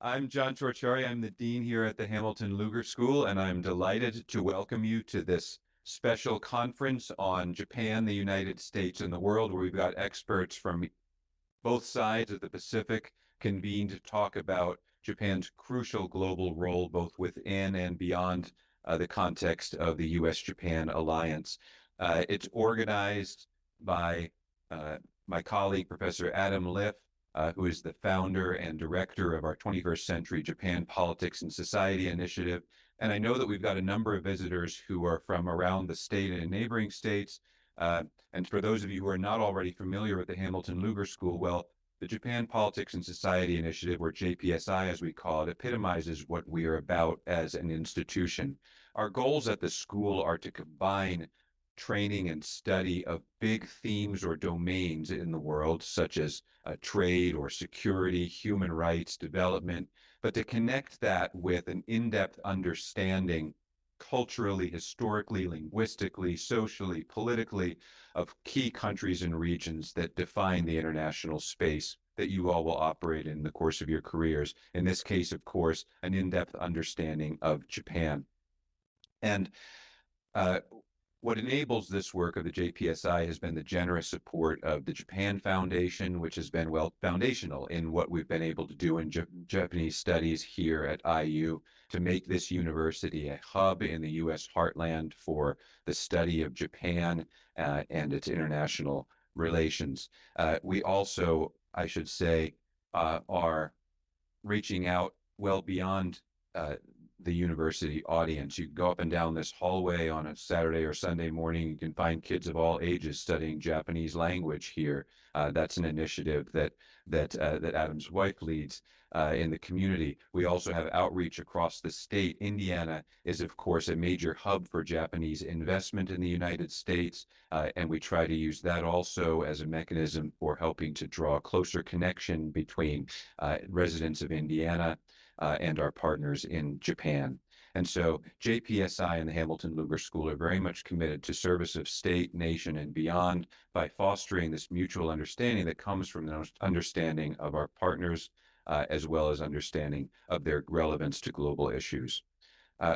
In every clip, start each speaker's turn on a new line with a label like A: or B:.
A: I'm John Ciorciari. I'm the dean here at the Hamilton Lugar School, and I'm delighted to welcome you to this special conference on Japan, the United States, and the world, where we've got experts from both sides of the Pacific convened to talk about Japan's crucial global role, both within and beyond the context of the U.S.-Japan alliance. It's organized by my colleague, Professor Adam Liff, who is the founder and director of our 21st Century Japan Politics and Society Initiative. And I know that we've got a number of visitors who are from around the state and neighboring states. And for those of you who are not already familiar with the Hamilton Lugar School, well, the Japan Politics and Society Initiative, or JPSI as we call it, epitomizes what we are about as an institution. Our goals at the school are to combine training and study of big themes or domains in the world, such as trade or security, human rights, development, but to connect that with an in-depth understanding culturally, historically, linguistically, socially, politically, of key countries and regions that define the international space that you all will operate in the course of your careers. In this case, of course, an in-depth understanding of Japan. And what enables this work of the JPSI has been the generous support of the Japan Foundation, which has been, well, foundational in what we've been able to do in Japanese studies here at IU to make this university a hub in the U.S. heartland for the study of Japan and its international relations. We also, I should say, are reaching out well beyond the university audience. You can go up and down this hallway on a Saturday or Sunday morning. You can find kids of all ages studying Japanese language here. That's an initiative that Adam's wife leads in the community. We also have outreach across the state. Indiana is, of course, a major hub for Japanese investment in the United States, and we try to use that also as a mechanism for helping to draw a closer connection between residents of Indiana and our partners in Japan. And so JPSI and the Hamilton Lugar School are very much committed to service of state, nation, and beyond by fostering this mutual understanding that comes from the understanding of our partners, as well as understanding of their relevance to global issues.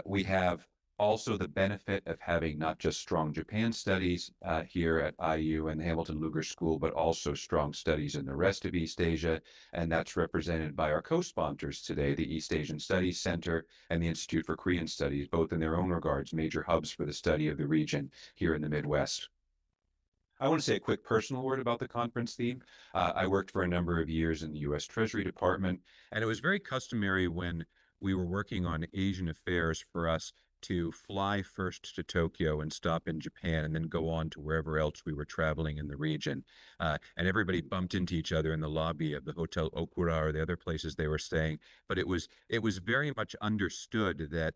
A: We have also the benefit of having not just strong Japan studies here at IU and the Hamilton Lugar School, but also strong studies in the rest of East Asia. And that's represented by our co-sponsors today, the East Asian Studies Center and the Institute for Korean Studies, both in their own regards, major hubs for the study of the region here in the Midwest. I want to say a quick personal word about the conference theme. I worked for a number of years in the U.S. Treasury Department, and it was very customary when we were working on Asian affairs for us to fly first to Tokyo and stop in Japan and then go on to wherever else we were traveling in the region. And everybody bumped into each other in the lobby of the Hotel Okura or the other places they were staying. But it was very much understood that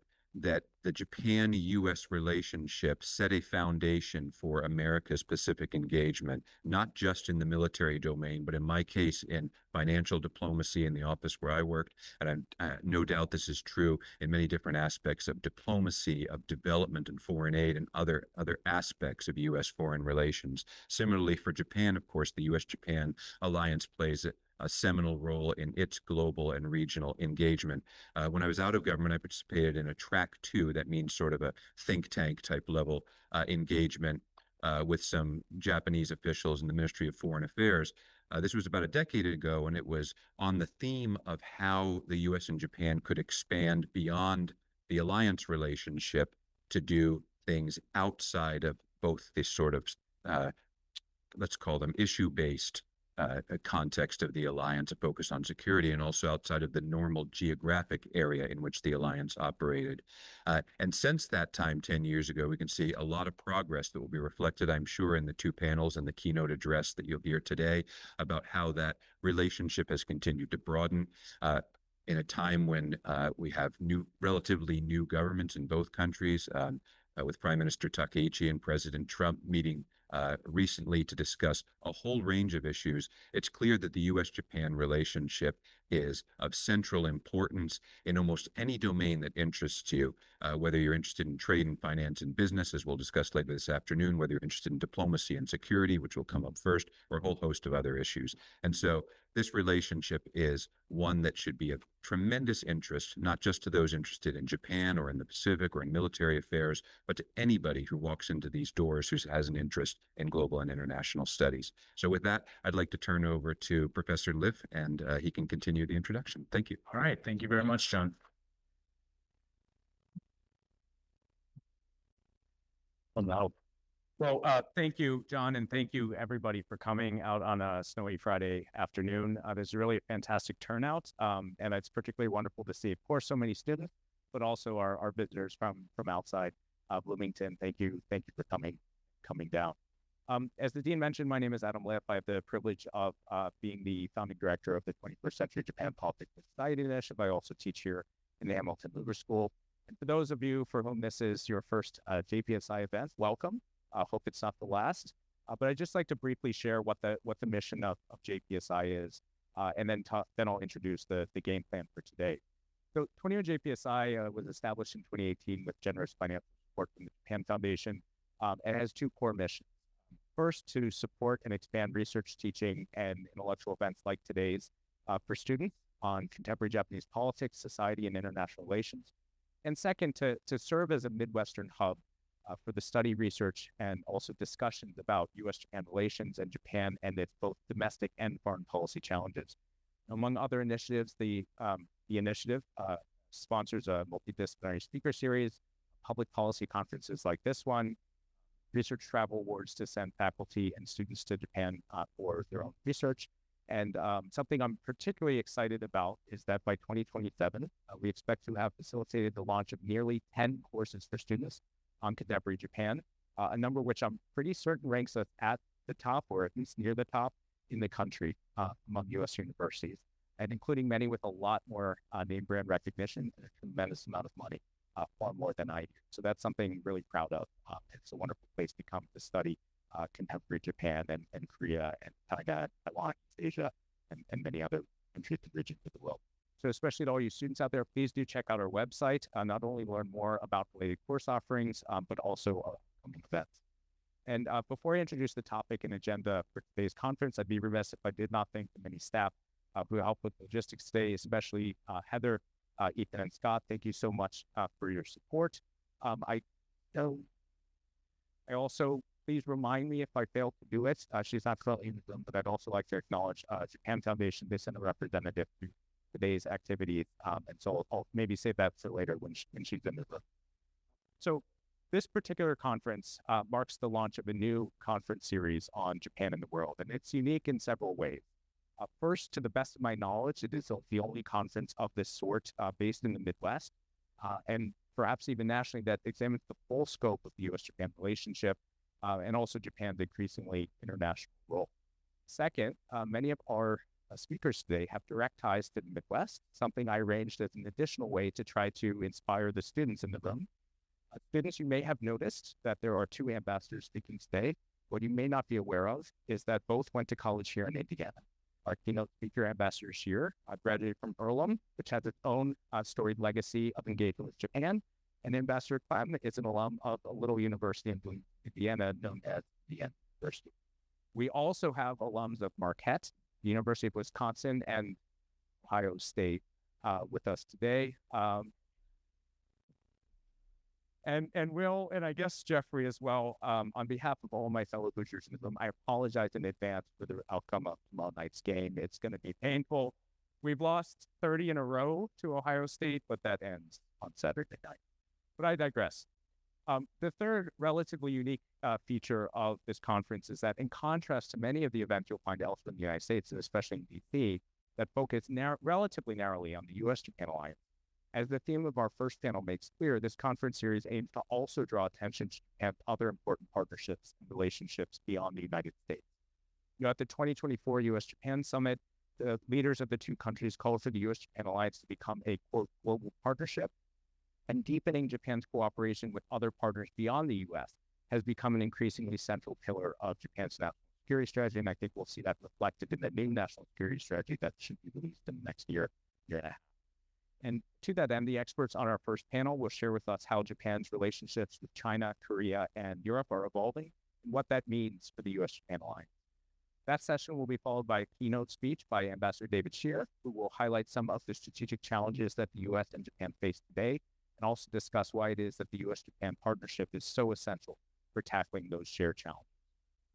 A: the Japan-U.S. relationship set a foundation for America's Pacific engagement, not just in the military domain, but in my case, in financial diplomacy in the office where I worked. And no doubt this is true in many different aspects of diplomacy, of development and foreign aid, and other aspects of U.S. foreign relations. Similarly, for Japan, of course, the U.S.-Japan alliance plays a seminal role in its global and regional engagement. When I was out of government, I participated in a Track 2, that means sort of a think tank type level engagement with some Japanese officials in the Ministry of Foreign Affairs. This was about a decade ago, and it was on the theme of how the U.S. and Japan could expand beyond the alliance relationship to do things outside of both this sort of, let's call them issue-based context of the alliance, a focus on security, and also outside of the normal geographic area in which the alliance operated. And since that time, 10 years ago, we can see a lot of progress that will be reflected, I'm sure, in the two panels and the keynote address that you'll hear today about how that relationship has continued to broaden. In a time when we have relatively new governments in both countries, with Prime Minister Takaichi and President Trump meeting recently to discuss a whole range of issues, it's clear that the U.S.-Japan relationship is of central importance in almost any domain that interests you, whether you're interested in trade and finance and business, as we'll discuss later this afternoon, whether you're interested in diplomacy and security, which will come up first, or a whole host of other issues. And so this relationship is one that should be of tremendous interest, not just to those interested in Japan or in the Pacific or in military affairs, but to anybody who walks into these doors who has an interest in global and international studies. So with that, I'd like to turn over to Professor Liff, and he can continue the introduction. Thank you.
B: All right. Thank you very much, John. Well, thank you, John, and thank you, everybody, for coming out on a snowy Friday afternoon. There's really a fantastic turnout, and it's particularly wonderful to see, of course, so many students, but also our visitors from outside Bloomington. Thank you for coming down. As the Dean mentioned, my name is Adam Liff. I have the privilege of being the founding director of the 21st Century Japan Politics and Society Initiative. I also teach here in the Hamilton Lugar School. And for those of you for whom this is your first JPSI event, welcome. Hope it's not the last. But I'd just like to briefly share what the mission of JPSI is, and then I'll introduce the game plan for today. So 21 JPSI was established in 2018 with generous financial support from the Japan Foundation, and has two core missions. First, to support and expand research, teaching, and intellectual events like today's for students on contemporary Japanese politics, society, and international relations. And second, to serve as a Midwestern hub for the study, research, and also discussions about U.S.-Japan relations and Japan and its both domestic and foreign policy challenges. Among other initiatives, the initiative sponsors a multidisciplinary speaker series, public policy conferences like this one, research travel awards to send faculty and students to Japan for their own research. And something I'm particularly excited about is that by 2027, we expect to have facilitated the launch of nearly 10 courses for students on contemporary Japan, a number which I'm pretty certain ranks us at the top, or at least near the top, in the country among U.S. universities, and including many with a lot more name brand recognition and a tremendous amount of money, far more than I do. So that's something I'm really proud of. It's a wonderful place to come to study contemporary Japan and Korea and China, Taiwan, Asia, and many other countries and regions of the world. So especially to all you students out there, please do check out our website, not only learn more about related course offerings, but also upcoming events. And before I introduce the topic and agenda for today's conference, I'd be remiss if I did not thank the many staff who helped with logistics today, especially Heather, Ethan, and Scott. Thank you so much for your support. I also, please remind me if I fail to do it. She's not currently in the room, but I'd also like to acknowledge Japan Foundation. They sent a representative to today's activities, and so I'll maybe save that for later when she's in the room. So this particular conference marks the launch of a new conference series on Japan and the world, and it's unique in several ways. First, to the best of my knowledge, it is the only conference of this sort based in the Midwest, and perhaps even nationally, that examines the full scope of the U.S.-Japan relationship, and also Japan's increasingly international role. Second, many of our speakers today have direct ties to the Midwest, something I arranged as an additional way to try to inspire the students in the room. Students, you may have noticed that there are two ambassadors speaking today. What you may not be aware of is that both went to college here in Indiana. Our keynote speaker, Ambassador Scheer, graduated from Earlham, which has its own storied legacy of engagement with Japan. And Ambassador Clem is an alum of a little university in Indiana known as the University. We also have alums of Marquette, the University of Wisconsin, and Ohio State with us today. And Will, and I guess Jeffrey as well, on behalf of all my fellow Hoosiers in the room, I apologize in advance for the outcome of tomorrow night's game. It's going to be painful. We've lost 30 in a row to Ohio State, but that ends on Saturday night. But I digress. The third relatively unique feature of this conference is that in contrast to many of the events you'll find elsewhere in the United States, and especially in D.C., that focus relatively narrowly on the U.S.-Japan alliance, as the theme of our first panel makes clear, this conference series aims to also draw attention to other important partnerships and relationships beyond the United States. At the 2024 U.S.-Japan Summit, the leaders of the two countries called for the U.S.-Japan alliance to become a, quote, global partnership, and deepening Japan's cooperation with other partners beyond the U.S. has become an increasingly central pillar of Japan's national security strategy, and I think we'll see that reflected in the new national security strategy that should be released in the next year and a half. And to that end, the experts on our first panel will share with us how Japan's relationships with China, Korea, and Europe are evolving, and what that means for the U.S.-Japan alliance. That session will be followed by a keynote speech by Ambassador David Shearer, who will highlight some of the strategic challenges that the U.S. and Japan face today, and also discuss why it is that the U.S.-Japan partnership is so essential for tackling those shared challenges.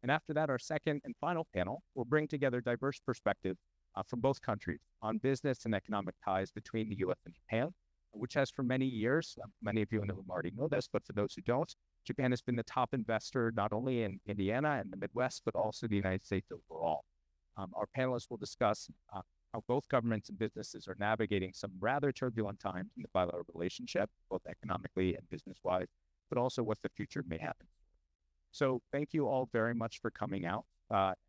B: And after that, our second and final panel will bring together diverse perspectives from both countries on business and economic ties between the U.S. and Japan, which has for many years, many of you in the room already know this, but for those who don't, Japan has been the top investor not only in Indiana and the Midwest, but also the United States overall. Our panelists will discuss how both governments and businesses are navigating some rather turbulent times in the bilateral relationship, both economically and business-wise, but also what the future may happen. So thank you all very much for coming out.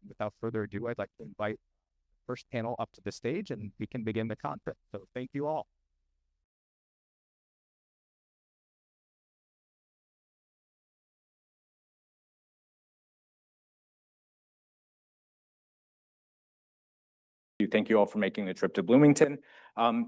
B: Without further ado, I'd like to invite the first panel up to the stage and we can begin the conference. So thank you all.
C: Thank you all for making the trip to Bloomington.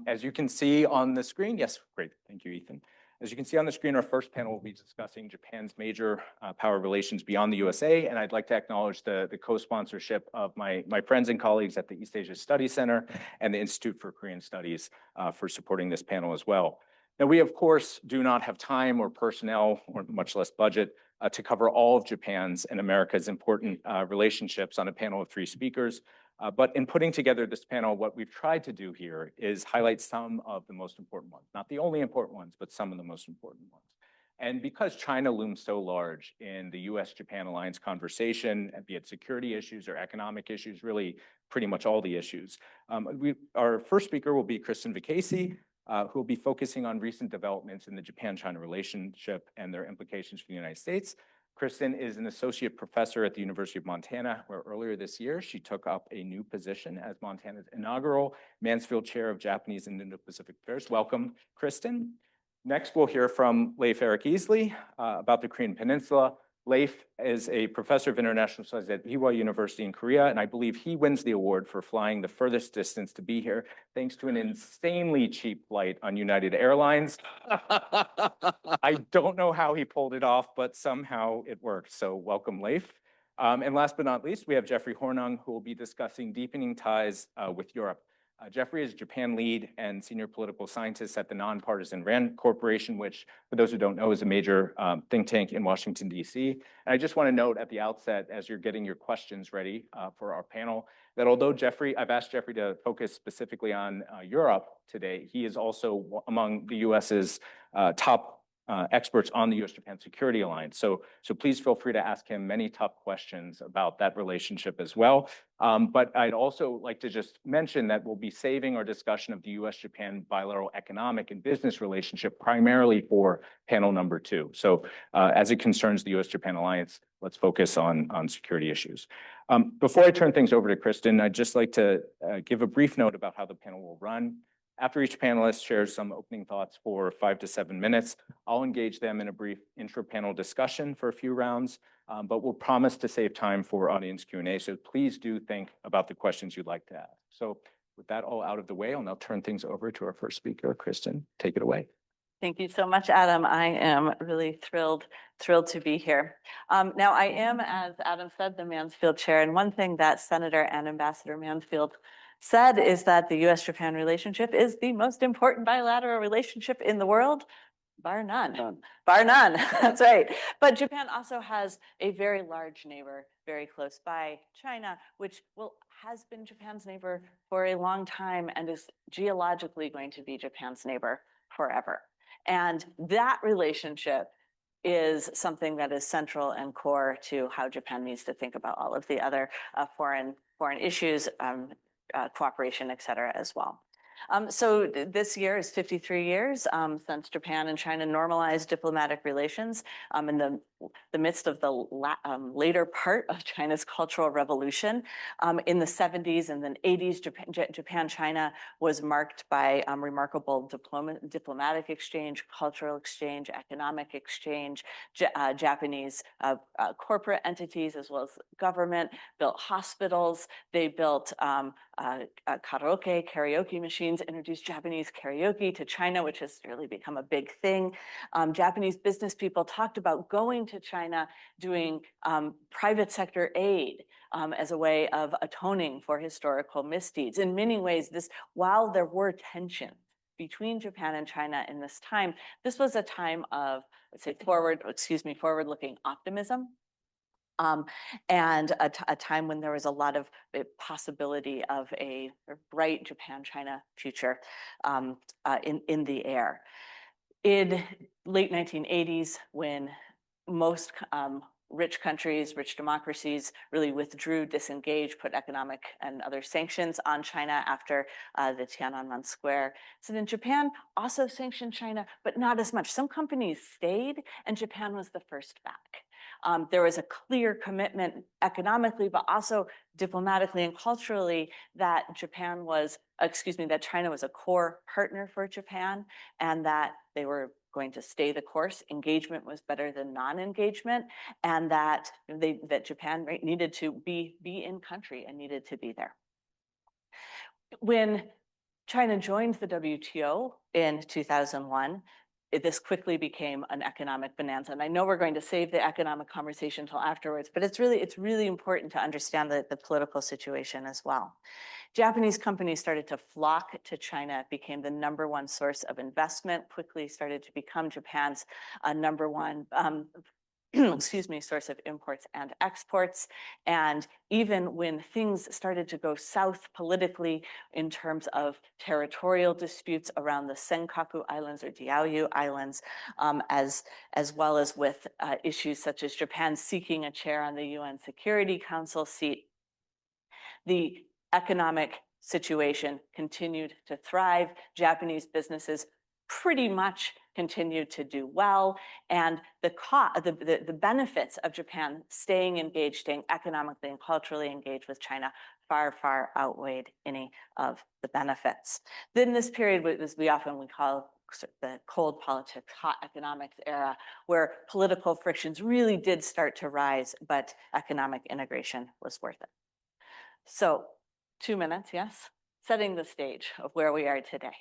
C: As you can see on the screen, yes, great. Thank you, Ethan. As you can see on the screen, our first panel will be discussing Japan's major power relations beyond the USA. And I'd like to acknowledge the co-sponsorship of my friends and colleagues at the East Asia Studies Center and the Institute for Korean Studies for supporting this panel as well. Now, we, of course, do not have time or personnel or much less budget to cover all of Japan's and America's important relationships on a panel of 3 speakers. But in putting together this panel, what we've tried to do here is highlight some of the most important ones, not the only important ones, but some of the most important ones. And because China looms so large in the U.S.-Japan alliance conversation, be it security issues or economic issues, really pretty much all the issues. Our first speaker will be Kristin Vekasi, who will be focusing on recent developments in the Japan-China relationship and their implications for the United States. Kristin is an associate professor at the University of Montana, where earlier this year she took up a new position as Montana's inaugural Mansfield Chair of Japanese and Indo-Pacific Affairs. Welcome, Kristin. Next, we'll hear from Leif-Eric Easley about the Korean Peninsula. Leif is a professor of international studies at Ewha University in Korea, and I believe he wins the award for flying the furthest distance to be here, thanks to an insanely cheap flight on United Airlines. I don't know how he pulled it off, but somehow it worked. So welcome, Leif. And last but not least, we have Jeffrey Hornung, who will be discussing deepening ties with Europe. Jeffrey is Japan lead and senior political scientist at the nonpartisan RAND Corporation, which, for those who don't know, is a major think tank in Washington, D.C. And I just want to note at the outset, as you're getting your questions ready for our panel, that although I've asked Jeffrey to focus specifically on Europe today, he is also among the U.S.'s top experts on the U.S.-Japan Security Alliance. So please feel free to ask him many tough questions about that relationship as well. But I'd also like to just mention that we'll be saving our discussion of the U.S.-Japan bilateral economic and business relationship primarily for panel number 2. So as it concerns the U.S.-Japan alliance, let's focus on security issues. Before I turn things over to Kristin, I'd just like to give a brief note about how the panel will run. After each panelist shares some opening thoughts for 5 to 7 minutes, I'll engage them in a brief intra-panel discussion for a few rounds, but we'll promise to save time for audience Q&A, so please do think about the questions you'd like to ask. So with that all out of the way, I'll now turn things over to our first speaker. Kristin, take it away.
D: Thank you so much, Adam. I am really thrilled to be here. Now, I am, as Adam said, the Mansfield Chair, and one thing that Senator and Ambassador Mansfield said is that the U.S.-Japan relationship is the most important bilateral relationship in the world, bar none. Bar none, that's right. But Japan also has a very large neighbor very close by, China, which has been Japan's neighbor for a long time and is geologically going to be Japan's neighbor forever. And that relationship is something that is central and core to how Japan needs to think about all of the other foreign issues, cooperation, et cetera, as well. So this year is 53 years since Japan and China normalized diplomatic relations in the midst of the later part of China's Cultural Revolution. In the 70s and then 80s, Japan-China was marked by remarkable diplomatic exchange, cultural exchange, economic exchange. Japanese corporate entities as well as government built hospitals. They built karaoke machines, introduced Japanese karaoke to China, which has really become a big thing. Japanese business people talked about going to to China, doing private sector aid as a way of atoning for historical misdeeds. In many ways, while there were tensions between Japan and China in this time, this was a time of, let's say, forward-looking optimism. And a time when there was a lot of possibility of a bright Japan-China future in the air. In late 1980s, when most rich countries, rich democracies really withdrew, disengaged, put economic and other sanctions on China after the Tiananmen Square. So then Japan also sanctioned China, but not as much. Some companies stayed, and Japan was the first back. There was a clear commitment economically, but also diplomatically and culturally that China was a core partner for Japan, and that they were going to stay the course. Engagement was better than non-engagement, and that Japan needed to be in country and needed to be there. When China joined the WTO in 2001, this quickly became an economic bonanza. And I know we're going to save the economic conversation until afterwards, but it's really important to understand the political situation as well. Japanese companies started to flock to China. It became the #1 source of investment, quickly started to become Japan's #1 source of imports and exports. And even when things started to go south politically in terms of territorial disputes around the Senkaku Islands or Diaoyu Islands, as well as with issues such as Japan seeking a chair on the UN Security Council seat, the economic situation continued to thrive. Japanese businesses pretty much continued to do well, and the benefits of Japan staying engaged, staying economically and culturally engaged with China far outweighed any of the benefits. Then this period was we call the cold politics, hot economics era, where political frictions really did start to rise, but economic integration was worth it. So 2 minutes, yes, setting the stage of where we are today.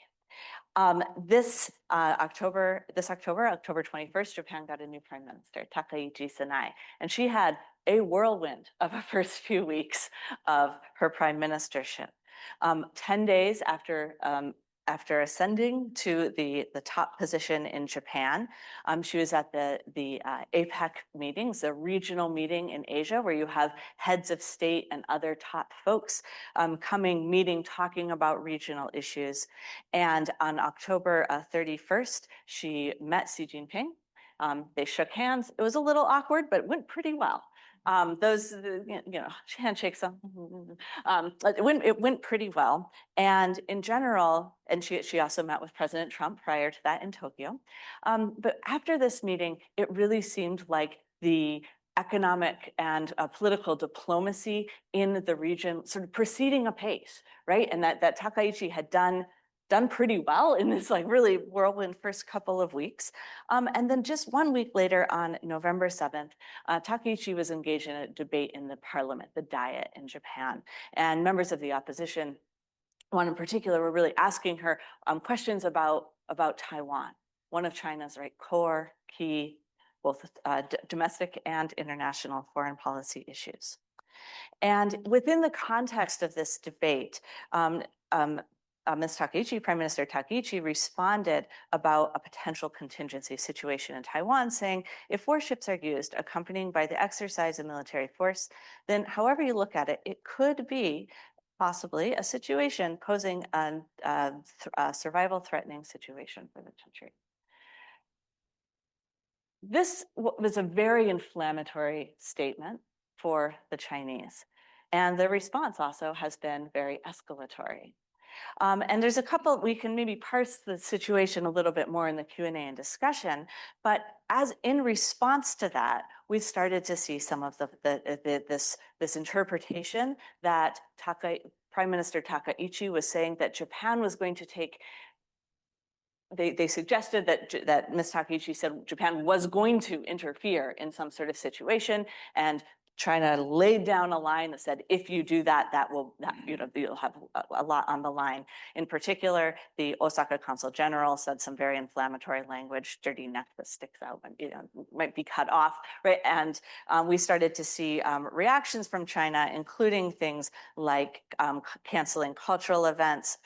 D: This October 21st, Japan got a new prime minister, Takaichi Sanai, and she had a whirlwind of the first few weeks of her prime ministership. 10 days after ascending to the top position in Japan, she was at the APEC meetings, the regional meeting in Asia, where you have heads of state and other top folks meeting, talking about regional issues. And on October 31st, she met Xi Jinping. They shook hands. It was a little awkward, but it went pretty well. Handshakes, it went pretty well. And in general, and she also met with President Trump prior to that in Tokyo. But after this meeting, it really seemed like the economic and political diplomacy in the region sort of proceeding apace, right? And that Takaichi had done pretty well in this really whirlwind first couple of weeks. And then just 1 week later on November 7th, Takaichi was engaged in a debate in the parliament, the Diet in Japan. And members of the opposition, one in particular, were really asking her questions about Taiwan, one of China's core, key, both domestic and international foreign policy issues. And within the context of this debate, Ms. Takaichi, Prime Minister Takaichi, responded about a potential contingency situation in Taiwan, saying, if warships are used accompanying by the exercise of military force, then however you look at it, it could be possibly a situation posing a survival-threatening situation for the country. This was a very inflammatory statement for the Chinese, and the response also has been very escalatory. And there's a couple, we can maybe parse the situation a little bit more in the Q&A and discussion, but as in response to that, we started to see some of this interpretation that Prime Minister Takaichi was saying that Japan was going to take. They suggested that Ms. Takaichi said Japan was going to interfere in some sort of situation, and China laid down a line that said, if you do that, you'll have a lot on the line. In particular, the Osaka Consul General said some very inflammatory language, dirty neck that sticks out, might be cut off, right? And we started to see reactions from China, including things like canceling cultural events,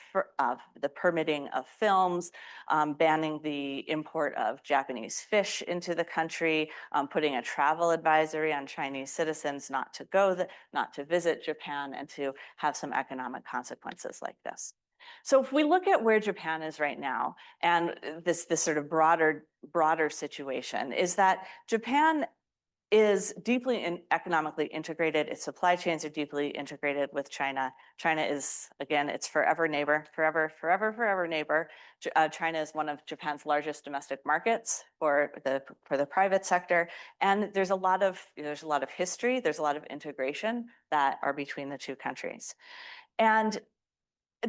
D: the permitting of films, banning the import of Japanese fish into the country, putting a travel advisory on Chinese citizens not to go, not to visit Japan, and to have some economic consequences like this. So if we look at where Japan is right now, and this sort of broader situation, is that Japan is deeply economically integrated. Its supply chains are deeply integrated with China. China is, again, its forever neighbor, forever neighbor. China is one of Japan's largest domestic markets for the private sector, and there's a lot of history, there's a lot of integration that are between the two countries. And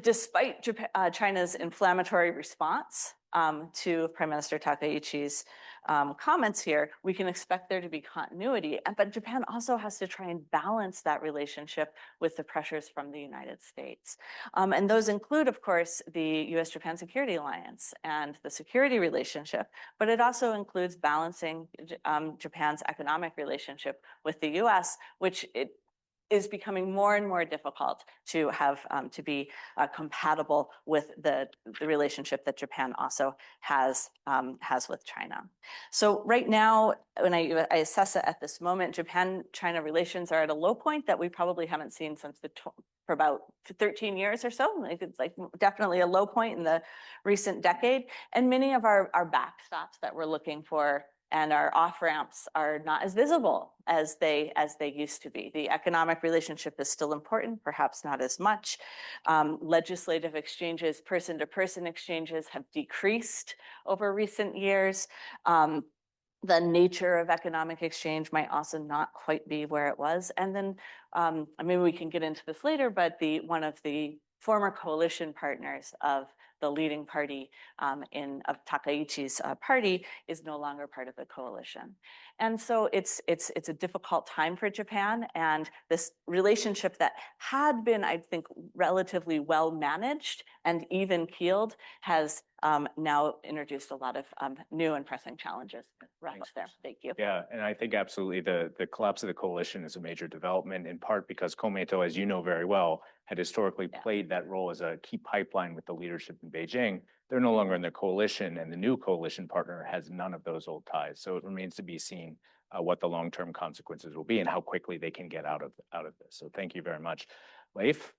D: despite China's inflammatory response to Prime Minister Takaichi's comments here, we can expect there to be continuity. But Japan also has to try and balance that relationship with the pressures from the United States. And those include, of course, the US-Japan Security Alliance and the security relationship, but it also includes balancing Japan's economic relationship with the US, which it is becoming more and more difficult to have to be compatible with the relationship that Japan also has with China. So right now, when I assess it at this moment, Japan-China relations are at a low point that we probably haven't seen since for about 13 years or so. It's like definitely a low point in the recent decade. And many of our backstops that we're looking for and our off-ramps are not as visible as they used to be. The economic relationship is still important, perhaps not as much. Legislative exchanges, person-to-person exchanges have decreased over recent years. The nature of economic exchange might also not quite be where it was. And then maybe we can get into this later, but one of the former coalition partners of the leading party of Takaichi's party is no longer part of the coalition. And so it's a difficult time for Japan, and this relationship that had been, I think, relatively well managed and even keeled has now introduced a lot of new and pressing challenges. Right there. Thank you.
C: Yeah, and I think absolutely the collapse of the coalition is a major development, in part because Komeito, as you know very well, had historically played that role as a key pipeline with the leadership in Beijing. They're no longer in the coalition, and the new coalition partner has none of those old ties. So it remains to be seen what the long-term consequences will be and how quickly they can get out of this. So thank you very much. Leif,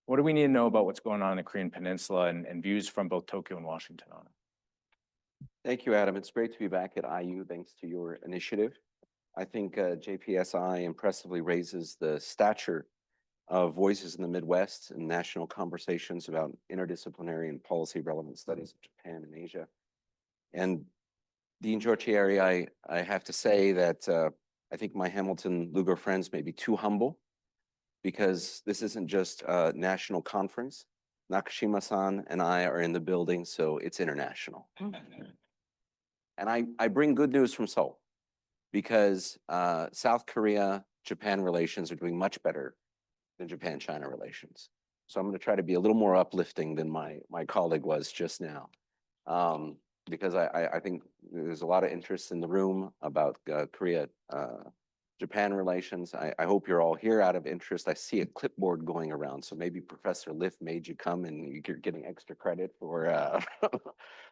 C: what do we need to know about what's going on in the Korean Peninsula and views from both Tokyo and Washington on it?
E: Thank you, Adam. It's great to be back at IU thanks to your initiative. I think JPSI impressively raises the stature of voices in the Midwest and national conversations about interdisciplinary and policy relevant studies of Japan and Asia. And Dean Ciorciari, I have to say that I think my Hamilton Lugar friends may be too humble, because this isn't just a national conference. Nakashima-san and I are in the building, so it's international. And I bring good news from Seoul, because South Korea-Japan relations are doing much better than Japan-China relations. So I'm going to try to be a little more uplifting than my colleague was just now, because I think there's a lot of interest in the room about Korea-Japan relations. I hope you're all here out of interest. I see a clipboard going around, so maybe Professor Liff made you come and you're getting extra credit for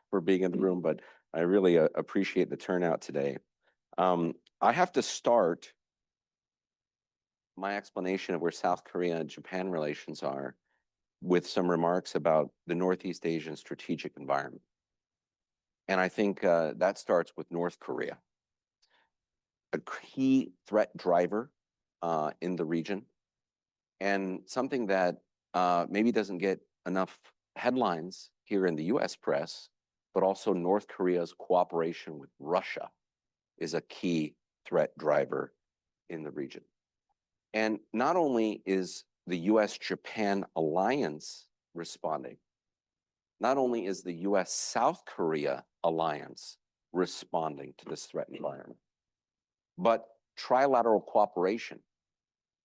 E: for being in the room, but I really appreciate the turnout today. I have to start my explanation of where South Korea and Japan relations are with some remarks about the Northeast Asian strategic environment. And I think that starts with North Korea, a key threat driver in the region, and something that maybe doesn't get enough headlines here in the US press, but also North Korea's cooperation with Russia is a key threat driver in the region. And not only is the US-Japan alliance responding, not only is the US-South Korea alliance responding to this threat environment, but trilateral cooperation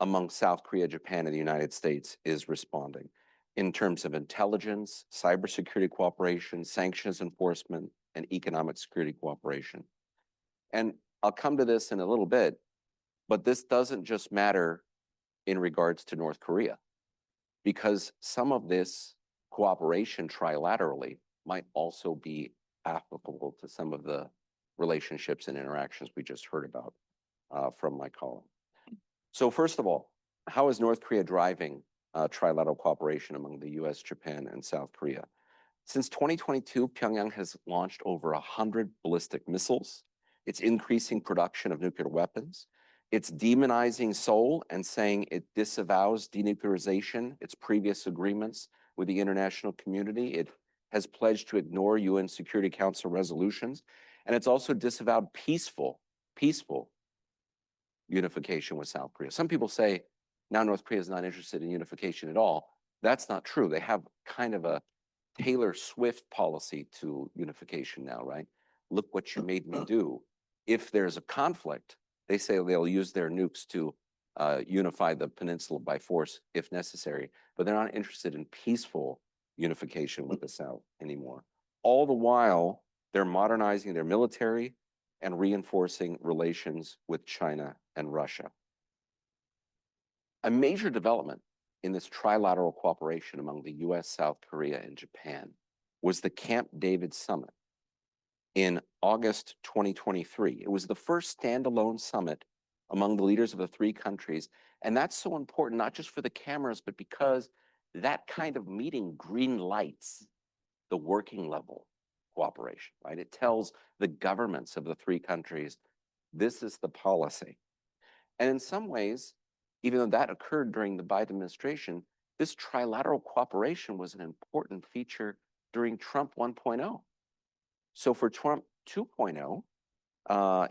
E: among South Korea, Japan, and the United States is responding in terms of intelligence, cybersecurity cooperation, sanctions enforcement, and economic security cooperation. And I'll come to this in a little bit, but this doesn't just matter in regards to North Korea, because some of this cooperation trilaterally might also be applicable to some of the relationships and interactions we just heard about from my colleague. So first of all, how is North Korea driving trilateral cooperation among the US, Japan, and South Korea? Since 2022, Pyongyang has launched over 100 ballistic missiles. It's increasing production of nuclear weapons. It's demonizing Seoul and saying it disavows denuclearization, its previous agreements with the international community. It has pledged to ignore UN Security Council resolutions. And it's also disavowed peaceful unification with South Korea. Some people say now North Korea is not interested in unification at all. That's not true. They have kind of a Taylor Swift policy to unification now, right? Look what you made me do. If there's a conflict, they say they'll use their nukes to unify the peninsula by force if necessary, but they're not interested in peaceful unification with the South anymore. All the while, they're modernizing their military and reinforcing relations with China and Russia. A major development in this trilateral cooperation among the US, South Korea, and Japan was the Camp David Summit in August 2023. It was the first standalone summit among the leaders of the three countries. And that's so important, not just for the cameras, but because that kind of meeting green lights the working level cooperation, right? It tells the governments of the three countries, this is the policy. And in some ways, even though that occurred during the Biden administration, this trilateral cooperation was an important feature during Trump 1.0. So for Trump 2.0,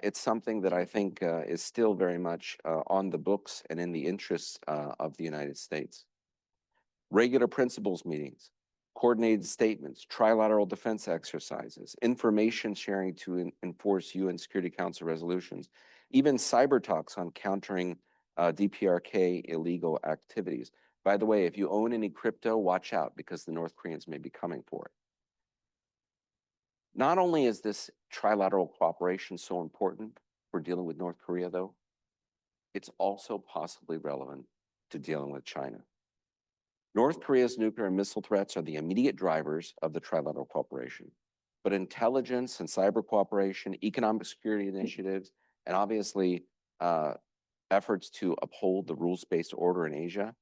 E: it's something that I think is still very much on the books and in the interests of the United States. Regular principles meetings, coordinated statements, trilateral defense exercises, information sharing to enforce UN Security Council resolutions, even cyber talks on countering DPRK illegal activities. By the way, if you own any crypto, watch out because the North Koreans may be coming for it. Not only is this trilateral cooperation so important for dealing with North Korea, though, it's also possibly relevant to dealing with China. North Korea's nuclear and missile threats are the immediate drivers of the trilateral cooperation. But intelligence and cyber cooperation, economic security initiatives, and obviously efforts to uphold the rules-based order in Asia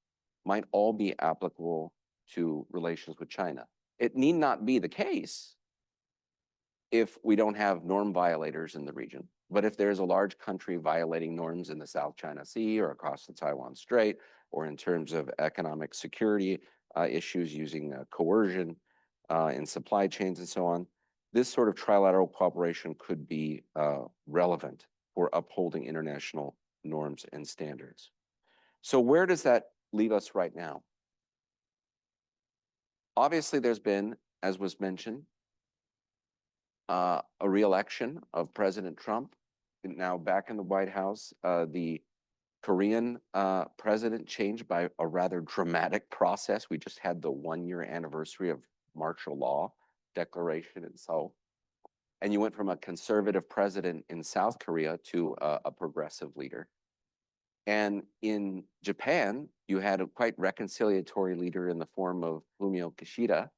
E: might all be applicable to relations with China. It need not be the case if we don't have norm violators in the region. But if there's a large country violating norms in the South China Sea or across the Taiwan Strait, or in terms of economic security issues using coercion in supply chains and so on, this sort of trilateral cooperation could be relevant for upholding international norms and standards. So where does that leave us right now? Obviously, there's been, as was mentioned, a re-election of President Trump, now back in the White House. The Korean president changed by a rather dramatic process. We just had the 1-year anniversary of martial law declaration in Seoul. And you went from a conservative president in South Korea to a progressive leader. And in Japan, you had a quite reconciliatory leader in the form of Fumio Kishida.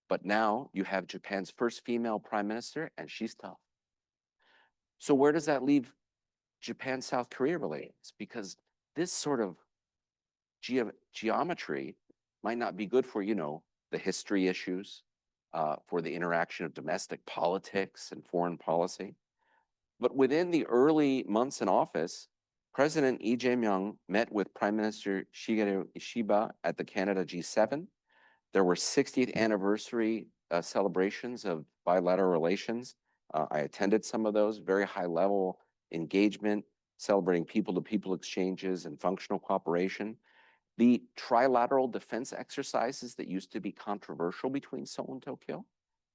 E: But now you have Japan's first female prime minister, and she's tough. So where does that leave Japan-South Korea relations? Because this sort of geometry might not be good for, the history issues, for the interaction of domestic politics and foreign policy. But within the early months in office, President Lee Jae-myung met with Prime Minister Shigeru Ishiba at the Canada G7. There were 60th anniversary celebrations of bilateral relations. I attended some of those, very high level engagement, celebrating people-to-people exchanges and functional cooperation. The trilateral defense exercises that used to be controversial between Seoul and Tokyo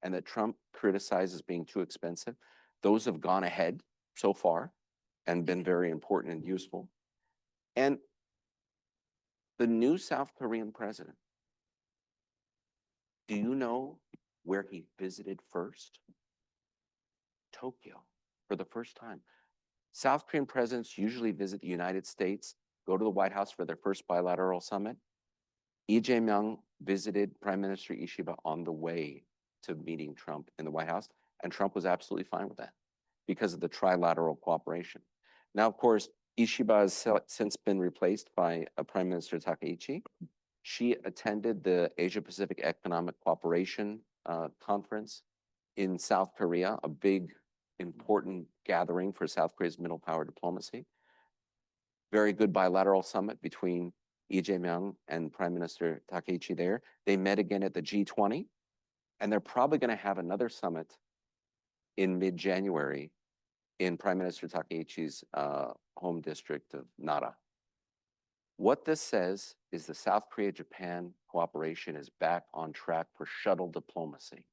E: and that Trump criticized as being too expensive, those have gone ahead so far. and been very important and useful. And the new South Korean president, do you know where he visited first? Tokyo, for the first time. South Korean presidents usually visit the United States, go to the White House for their first bilateral summit. Lee Jae-myung visited Prime Minister Ishiba on the way to meeting Trump in the White House, and Trump was absolutely fine with that because of the trilateral cooperation. Now, of course, Ishiba has since been replaced by Prime Minister Takaichi. She attended the Asia-Pacific Economic Cooperation Conference in South Korea, a big, important gathering for South Korea's middle power diplomacy. Very good bilateral summit between Lee Jae-myung and Prime Minister Takaichi there. They met again at the G20, and they're probably going to have another summit in mid-January in Prime Minister Takaichi's home district of Nara. What this says is the South Korea-Japan cooperation is back on track for shuttle diplomacy,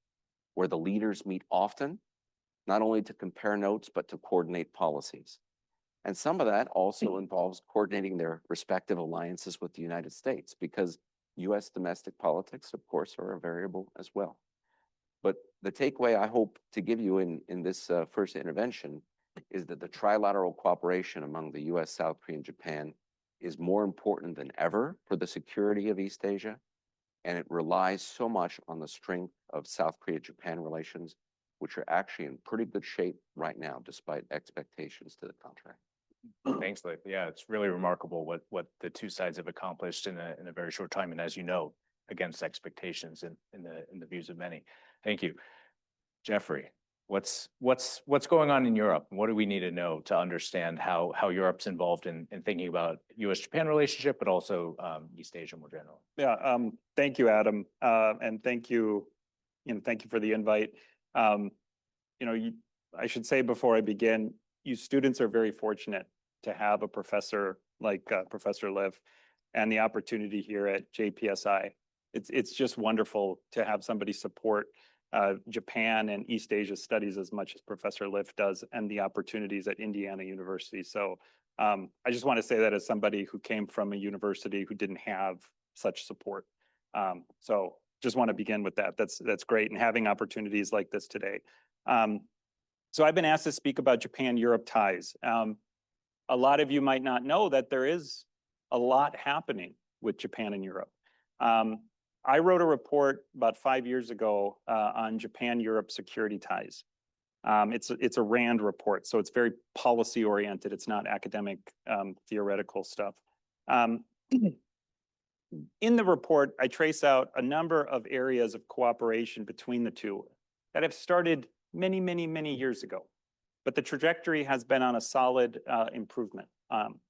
E: where the leaders meet often, not only to compare notes, but to coordinate policies. And some of that also involves coordinating their respective alliances with the United States, because US domestic politics, of course, are a variable as well. But the takeaway I hope to give you in this first intervention is that the trilateral cooperation among the US, South Korea, and Japan is more important than ever for the security of East Asia, and it relies so much on the strength of South Korea-Japan relations, which are actually in pretty good shape right now, despite expectations to the contrary.
C: Thanks, Leif. Yeah, it's really remarkable what the two sides have accomplished in a very short time, and as you know, against expectations in the views of many. Thank you, Jeffrey. What's going on in Europe? What do we need to know to understand how Europe's involved in thinking about U.S.-Japan relationship, but also East Asia more generally?
F: Yeah, thank you, Adam, and thank you for the invite. I should say before I begin, you students are very fortunate to have a professor like Professor Liff and the opportunity here at JPSI. It's just wonderful to have somebody support Japan and East Asia studies as much as Professor Liff does, and the opportunities at Indiana University. So I just want to say that as somebody who came from a university who didn't have such support. So just want to begin with that. That's great, and having opportunities like this today. So I've been asked to speak about Japan-Europe ties. A lot of you might not know that there is a lot happening with Japan and Europe. I wrote a report about 5 years ago on Japan-Europe security ties. It's a RAND report, so it's very policy oriented. It's not academic theoretical stuff. In the report, I trace out a number of areas of cooperation between the two that have started many, many, many years ago, but the trajectory has been on a solid improvement.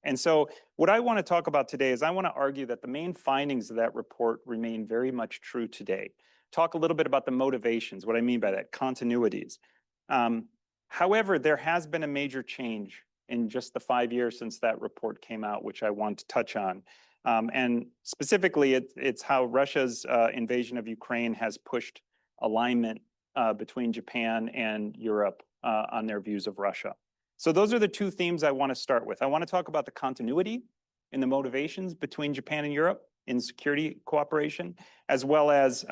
F: And so what I want to talk about today is I want to argue that the main findings of that report remain very much true today. Talk a little bit about the motivations, what I mean by that, continuities. However, there has been a major change in just the 5 years since that report came out, which I want to touch on. And specifically, it's how Russia's invasion of Ukraine has pushed alignment between Japan and Europe on their views of Russia. So those are the two themes I want to start with. I want to talk about the continuity in the motivations between Japan and Europe in security cooperation, as well as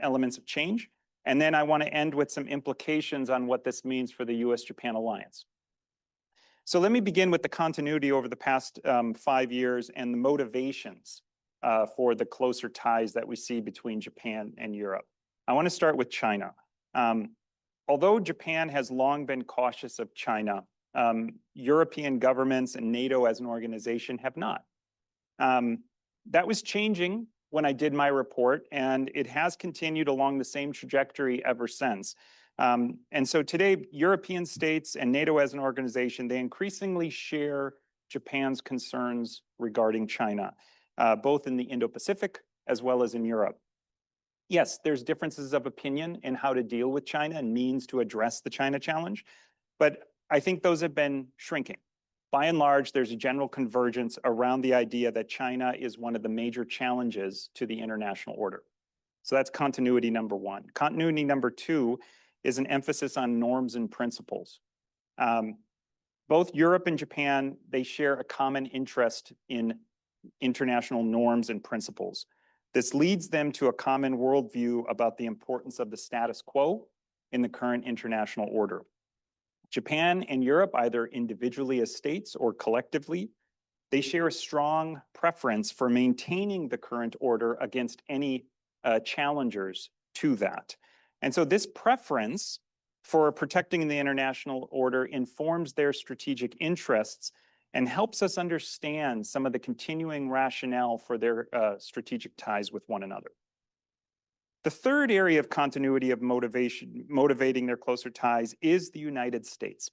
F: elements of change. And then I want to end with some implications on what this means for the US-Japan alliance. So let me begin with the continuity over the past 5 years and the motivations for the closer ties that we see between Japan and Europe. I want to start with China. Although Japan has long been cautious of China, European governments and NATO as an organization have not. That was changing when I did my report, and it has continued along the same trajectory ever since. And so today, European states and NATO as an organization, they increasingly share Japan's concerns regarding China, both in the Indo-Pacific as well as in Europe. Yes, there's differences of opinion in how to deal with China and means to address the China challenge, but I think those have been shrinking. By and large, there's a general convergence around the idea that China is one of the major challenges to the international order. So that's continuity number one. Continuity number two is an emphasis on norms and principles. Both Europe and Japan, they share a common interest in international norms and principles. This leads them to a common worldview about the importance of the status quo in the current international order. Japan and Europe, either individually as states or collectively, they share a strong preference for maintaining the current order against any challengers to that. And so this preference for protecting the international order informs their strategic interests and helps us understand some of the continuing rationale for their strategic ties with one another. The third area of continuity of motivating their closer ties is the United States.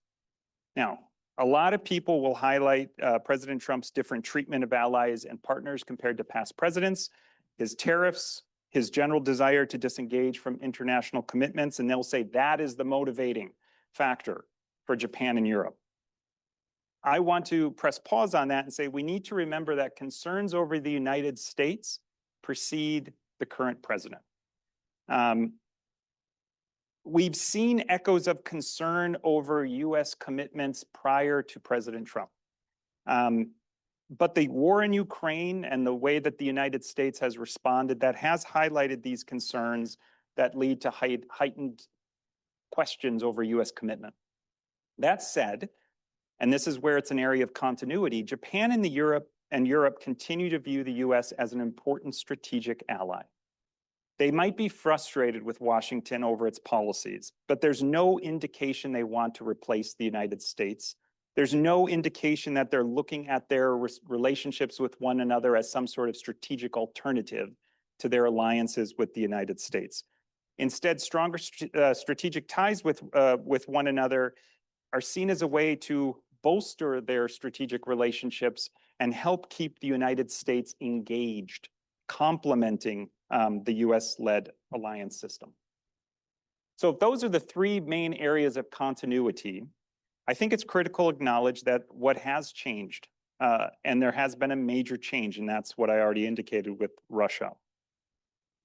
F: Now, a lot of people will highlight President Trump's different treatment of allies and partners compared to past presidents, his tariffs, his general desire to disengage from international commitments, and they'll say that is the motivating factor for Japan and Europe. I want to press pause on that and say we need to remember that concerns over the United States precede the current president. We've seen echoes of concern over US commitments prior to President Trump. But the war in Ukraine and the way that the United States has responded, that has highlighted these concerns that lead to heightened questions over US commitment. That said, and this is where it's an area of continuity, Japan and Europe continue to view the US as an important strategic ally. They might be frustrated with Washington over its policies, but there's no indication they want to replace the United States. There's no indication that they're looking at their relationships with one another as some sort of strategic alternative to their alliances with the United States. Instead, stronger strategic ties with one another are seen as a way to bolster their strategic relationships and help keep the United States engaged, complementing the US-led alliance system. So if those are the three main areas of continuity, I think it's critical to acknowledge that what has changed, and there has been a major change, and that's what I already indicated with Russia.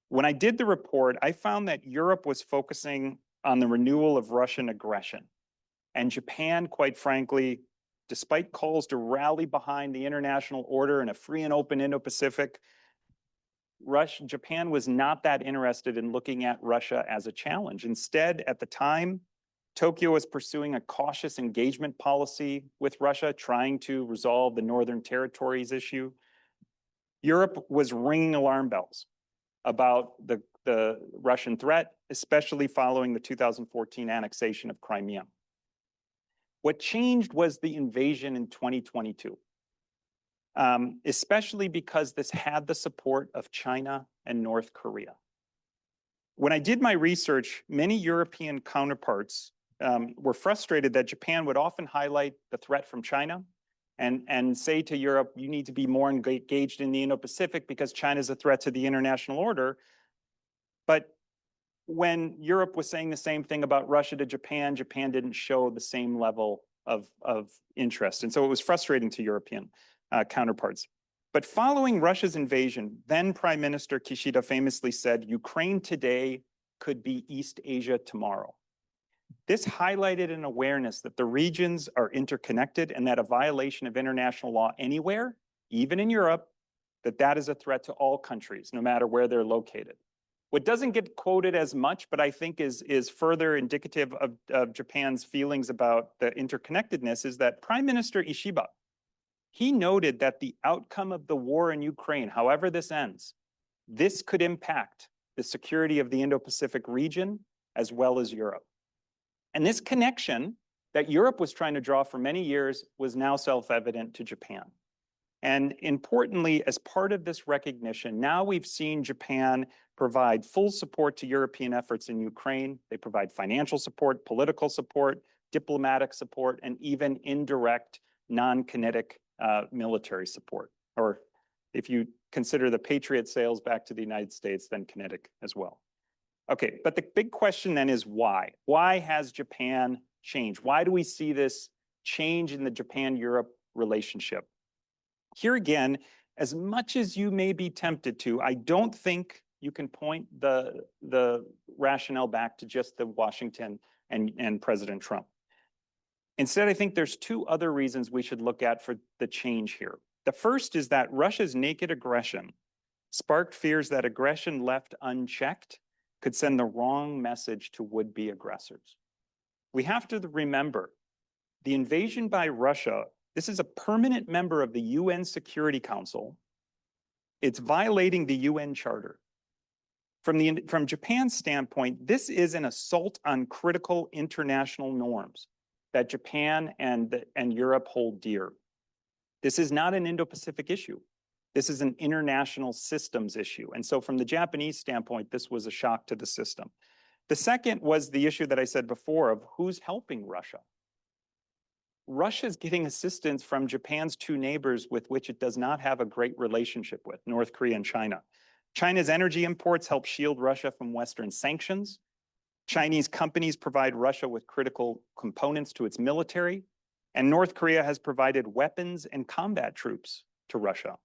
F: When I did the report, I found that Europe was focusing on the renewal of Russian aggression. And Japan, quite frankly, despite calls to rally behind the international order and a free and open Indo-Pacific, Japan was not that interested in looking at Russia as a challenge. Instead, at the time, Tokyo was pursuing a cautious engagement policy with Russia, trying to resolve the Northern Territories issue. Europe was ringing alarm bells about the Russian threat, especially following the 2014 annexation of Crimea. What changed was the invasion in 2022, especially because this had the support of China and North Korea. When I did my research, many European counterparts were frustrated that Japan would often highlight the threat from China and say to Europe, you need to be more engaged in the Indo-Pacific because China is a threat to the international order. But when Europe was saying the same thing about Russia to Japan, Japan didn't show the same level of interest. And so it was frustrating to European counterparts. But following Russia's invasion, then Prime Minister Kishida famously said, Ukraine today could be East Asia tomorrow. This highlighted an awareness that the regions are interconnected and that a violation of international law anywhere, even in Europe, that is a threat to all countries, no matter where they're located. What doesn't get quoted as much, but I think is further indicative of Japan's feelings about the interconnectedness, is that Prime Minister Ishiba, he noted that the outcome of the war in Ukraine, however this ends, this could impact the security of the Indo-Pacific region as well as Europe. And this connection that Europe was trying to draw for many years was now self-evident to Japan. And importantly, as part of this recognition, now we've seen Japan provide full support to European efforts in Ukraine. They provide financial support, political support, diplomatic support, and even indirect, non-kinetic military support. Or if you consider the Patriot sales back to the United States, then kinetic as well. Okay, but the big question then is why? Why has Japan changed? Why do we see this change in the Japan-Europe relationship? Here again, as much as you may be tempted to, I don't think you can point the rationale back to just the Washington and President Trump. Instead, I think there's two other reasons we should look at for the change here. The first is that Russia's naked aggression sparked fears that aggression left unchecked could send the wrong message to would-be aggressors. We have to remember the invasion by Russia, this is a permanent member of the UN Security Council. It's violating the UN Charter. From Japan's standpoint, this is an assault on critical international norms that Japan and Europe hold dear. This is not an Indo-Pacific issue. This is an international systems issue. And so from the Japanese standpoint, this was a shock to the system. The second was the issue that I said before of who's helping Russia. Russia's getting assistance from Japan's two neighbors with which it does not have a great relationship with, North Korea and China. China's energy imports help shield Russia from Western sanctions. Chinese companies provide Russia with critical components to its military, and North Korea has provided weapons and combat troops to Russia.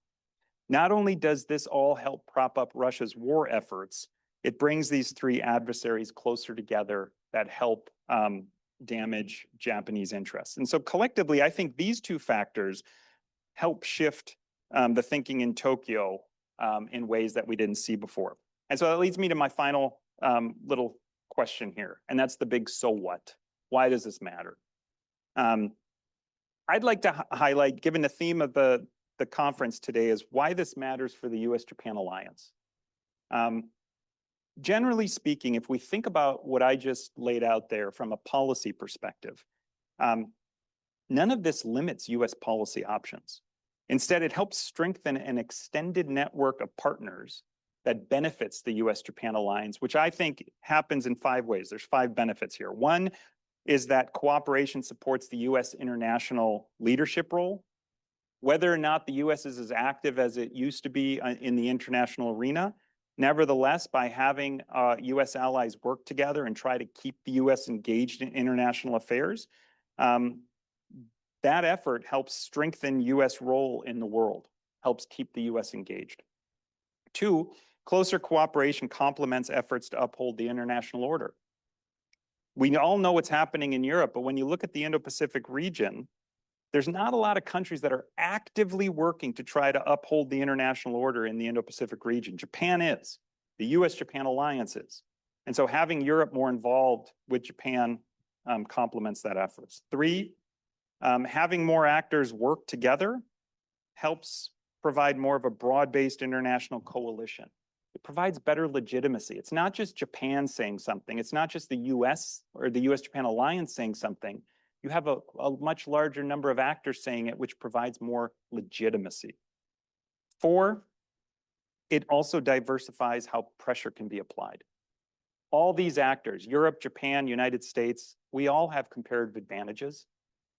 F: Not only does this all help prop up Russia's war efforts, it brings these three adversaries closer together that help damage Japanese interests. And so collectively, I think these two factors help shift the thinking in Tokyo in ways that we didn't see before. And so that leads me to my final little question here, and that's the big so what? Why does this matter? I'd like to highlight, given the theme of the conference today, is why this matters for the U.S.-Japan alliance. Generally speaking, if we think about what I just laid out there from a policy perspective, none of this limits U.S. policy options. Instead, it helps strengthen an extended network of partners that benefits the U.S.-Japan alliance, which I think happens in 5 ways. There's 5 benefits here. One is that cooperation supports the U.S. international leadership role. Whether or not the U.S. is as active as it used to be in the international arena, nevertheless, by having U.S. allies work together and try to keep the U.S. engaged in international affairs, that effort helps strengthen U.S. role in the world, helps keep the U.S. engaged. 2, closer cooperation complements efforts to uphold the international order. We all know what's happening in Europe, but when you look at the Indo-Pacific region, there's not a lot of countries that are actively working to try to uphold the international order in the Indo-Pacific region. Japan is, the U.S.-Japan alliance is. And so having Europe more involved with Japan complements that effort. 3, having more actors work together helps provide more of a broad-based international coalition. It provides better legitimacy. It's not just Japan saying something. It's not just the U.S. or the U.S.-Japan alliance saying something. You have a much larger number of actors saying it, which provides more legitimacy. 4, it also diversifies how pressure can be applied. All these actors, Europe, Japan, United States, we all have comparative advantages.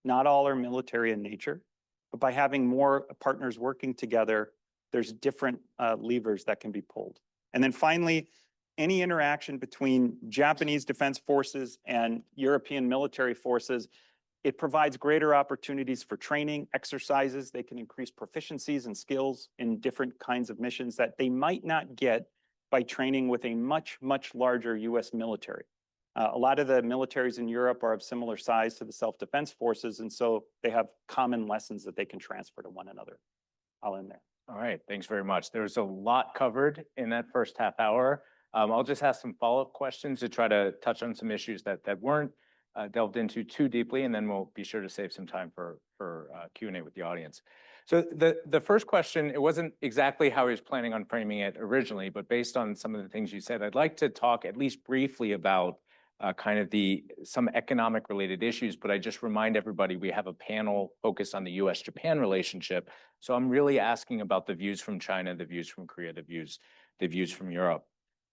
F: Not all are military in nature, but by having more partners working together, there's different levers that can be pulled. And then finally, any interaction between Japanese defense forces and European military forces, it provides greater opportunities for training, exercises. They can increase proficiencies and skills in different kinds of missions that they might not get by training with a much, much larger U.S. military. A lot of the militaries in Europe are of similar size to the self-defense forces, and so they have common lessons that they can transfer to one another. I'll end there.
C: All right, thanks very much. There's a lot covered in that first half hour. I'll just ask some follow-up questions to try to touch on some issues that weren't delved into too deeply, and then we'll be sure to save some time for Q&A with the audience. So the first question, it wasn't exactly how he was planning on framing it originally, but based on some of the things you said, I'd like to talk at least briefly about kind of some economic related issues, but I just remind everybody we have a panel focused on the U.S.-Japan relationship. So I'm really asking about the views from China, the views from Korea, the views from Europe.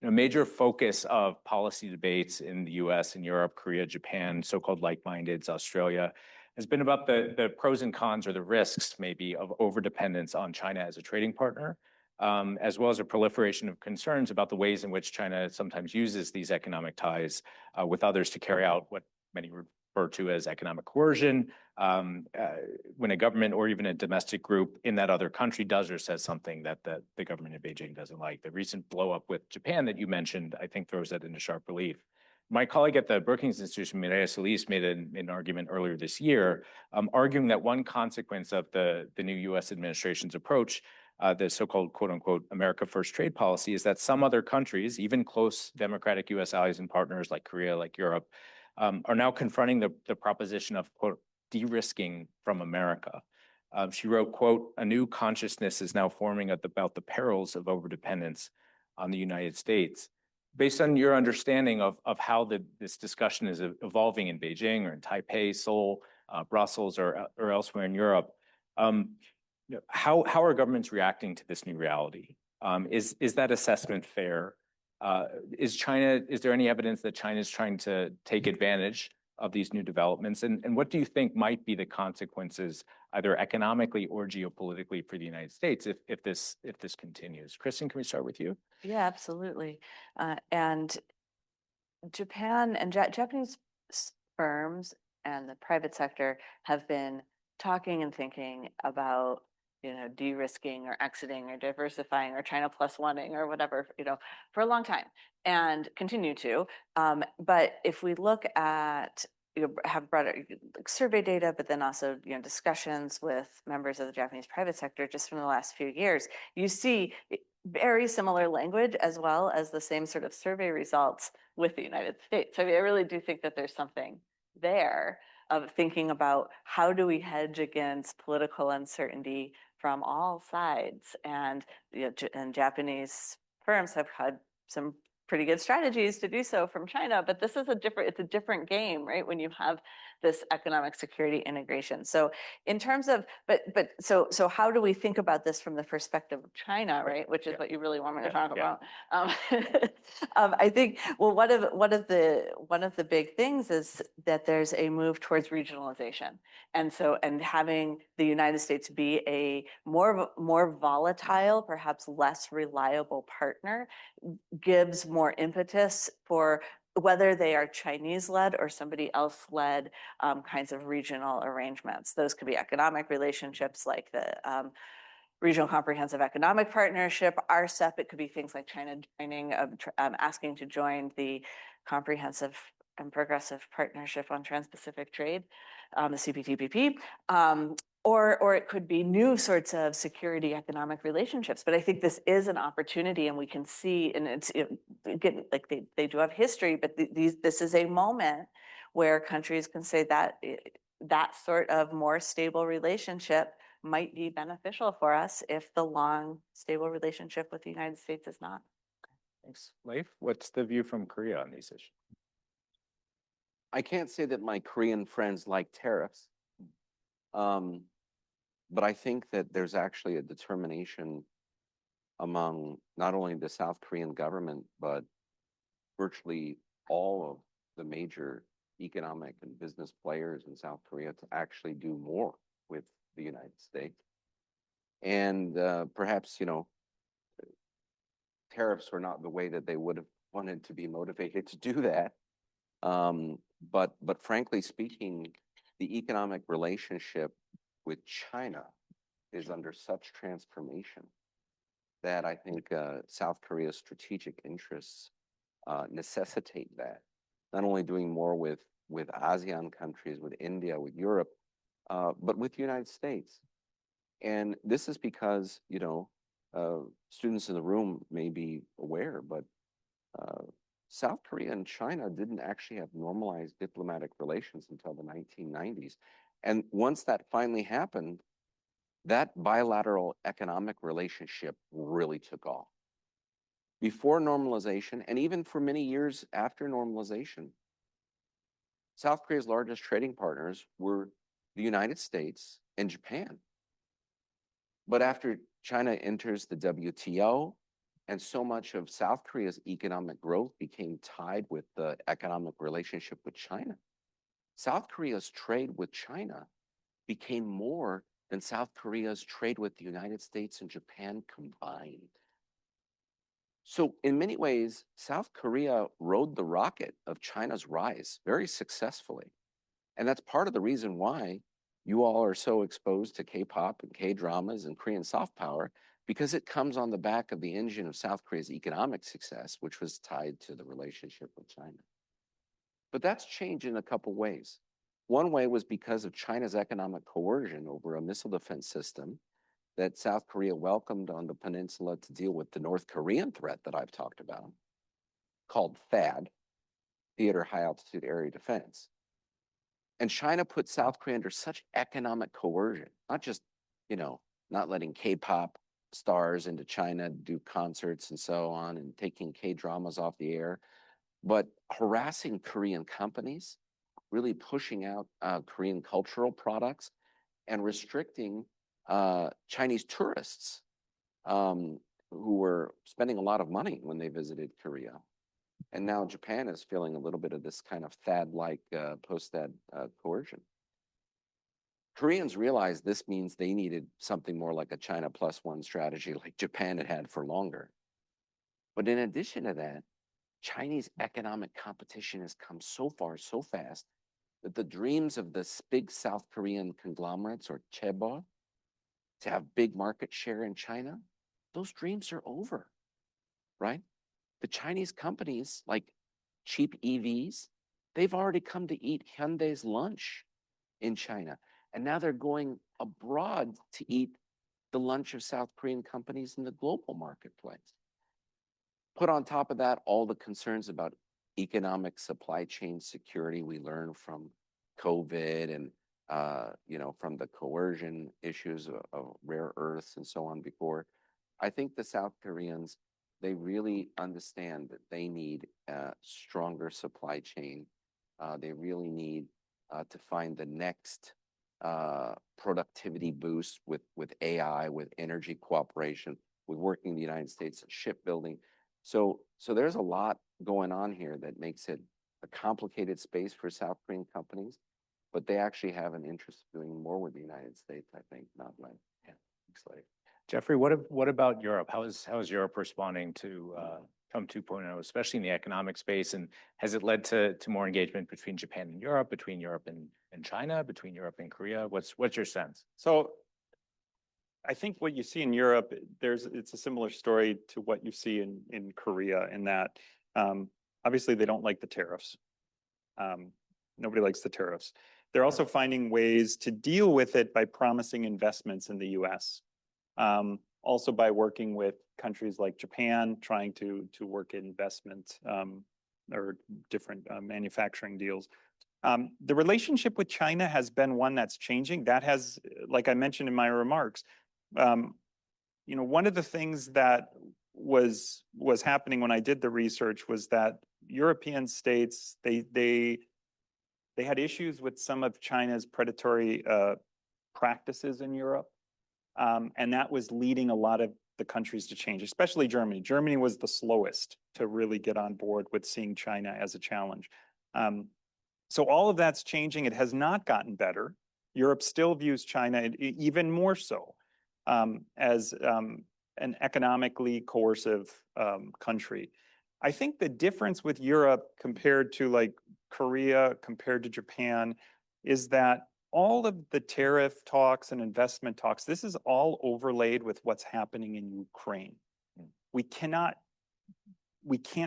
C: A major focus of policy debates in the U.S. and Europe, Korea, Japan, so-called like-mindeds, Australia, has been about the pros and cons or the risks maybe of overdependence on China as a trading partner, as well as a proliferation of concerns about the ways in which China sometimes uses these economic ties with others to carry out what many refer to as economic coercion, when a government or even a domestic group in that other country does or says something that the government in Beijing doesn't like. The recent blow up with Japan that you mentioned, I think, throws that into sharp relief. My colleague at the Brookings Institution, Mireya Solis, made an argument earlier this year, arguing that one consequence of the new U.S. administration's approach, the so-called quote unquote America First trade policy, is that some other countries, even close democratic U.S. allies and partners like Korea, like Europe, are now confronting the proposition of quote de-risking from America. She wrote, quote, "A new consciousness is now forming about the perils of overdependence on the United States." Based on your understanding of how this discussion is evolving in Beijing or in Taipei, Seoul, Brussels, or elsewhere in Europe, how are governments reacting to this new reality? Is that assessment fair? Is there any evidence that China is trying to take advantage of these new developments? And what do you think might be the consequences, either economically or geopolitically, for the United States if this continues? Kristin, can we start with you?
D: Yeah, absolutely. And Japan and Japanese firms and the private sector have been talking and thinking about, de-risking or exiting or diversifying or China plus oneing or whatever, for a long time, and continue to. But if we look at, have broader survey data, but then also, discussions with members of the Japanese private sector just from the last few years, you see very similar language as well as the same sort of survey results with the United States. So I really do think that there's something there of thinking about how do we hedge against political uncertainty from all sides. And, and Japanese firms have had some pretty good strategies to do so from China, but this is it's a different game, right? When you have this economic security integration. So in terms of, so how do we think about this from the perspective of China, right? Which is what you really want me to talk about. I think, well, one of the big things is that there's a move towards regionalization. And having the United States be a more volatile, perhaps less reliable partner gives more impetus for whether they are Chinese-led or somebody else-led kinds of regional arrangements. Those could be economic relationships like the Regional Comprehensive Economic Partnership, RCEP. It could be things like China joining, asking to join the Comprehensive and Progressive Partnership on Trans-Pacific Trade, the CPTPP. Or it could be new sorts of security economic relationships. But I think this is an opportunity, and we can see, and it's again, like they do have history, but this is a moment where countries can say that that sort of more stable relationship might be beneficial for us if the long, stable relationship with the United States is not.
C: Thanks. Leif, what's the view from Korea on these issues?
E: I can't say that my Korean friends like tariffs. But I think that there's actually a determination among not only the South Korean government, but virtually all of the major economic and business players in South Korea to actually do more with the United States. And perhaps, tariffs were not the way that they would have wanted to be motivated to do that. But frankly speaking, the economic relationship with China is under such transformation that I think South Korea's strategic interests necessitate that. Not only doing more with ASEAN countries, with India, with Europe, but with the United States. And this is because, students in the room may be aware, but South Korea and China didn't actually have normalized diplomatic relations until the 1990s. And once that finally happened, that bilateral economic relationship really took off. Before normalization, and even for many years after normalization, South Korea's largest trading partners were the United States and Japan. But after China enters the WTO, and so much of South Korea's economic growth became tied with the economic relationship with China, South Korea's trade with China became more than South Korea's trade with the United States and Japan combined. So in many ways, South Korea rode the rocket of China's rise very successfully. And that's part of the reason why you all are so exposed to K-pop and K-dramas and Korean soft power, because it comes on the back of the engine of South Korea's economic success, which was tied to the relationship with China. But that's changed in a couple ways. One way was because of China's economic coercion over a missile defense system that South Korea welcomed on the peninsula to deal with the North Korean threat that I've talked about, called THAAD, Theater High Altitude Area Defense. And China put South Korea under such economic coercion, not just, not letting K-pop stars into China do concerts and so on, and taking K-dramas off the air, but harassing Korean companies, really pushing out Korean cultural products, and restricting Chinese tourists who were spending a lot of money when they visited Korea. And now Japan is feeling a little bit of this kind of THAAD-like post-THAAD coercion. Koreans realized this means they needed something more like a China plus one strategy like Japan had had for longer. But in addition to that, Chinese economic competition has come so far, so fast, that the dreams of the big South Korean conglomerates or chaebol to have big market share in China, those dreams are over, right? The Chinese companies like cheap EVs, they've already come to eat Hyundai's lunch in China. And now they're going abroad to eat the lunch of South Korean companies in the global marketplace. Put on top of that, all the concerns about economic supply chain security we learned from COVID and from the coercion issues of rare earths and so on before. I think the South Koreans, they really understand that they need a stronger supply chain. They really need to find the next productivity boost with AI, with energy cooperation, with working in the United States shipbuilding. So there's a lot going on here that makes it a complicated space for South Korean companies, but they actually have an interest in doing more with the United States, I think, not like, yeah, thanks, Leif.
C: Jeffrey, what about Europe? How is Europe responding to COM 2.0, especially in the economic space? And has it led to more engagement between Japan and Europe, between Europe and China, between Europe and Korea? What's your sense?
F: So I think what you see in Europe, it's a similar story to what you see in Korea, in that obviously they don't like the tariffs. Nobody likes the tariffs. They're also finding ways to deal with it by promising investments in the US. Also by working with countries like Japan, trying to work investment or different manufacturing deals. The relationship with China has been one that's changing. That has, like I mentioned in my remarks, one of the things that was happening when I did the research was that European states, they had issues with some of China's predatory practices in Europe. And that was leading a lot of the countries to change, especially Germany. Germany was the slowest to really get on board with seeing China as a challenge. So all of that's changing. It has not gotten better. Europe still views China even more so as an economically coercive country. I think the difference with Europe compared to like Korea, compared to Japan, is that all of the tariff talks and investment talks, this is all overlaid with what's happening in Ukraine. We can't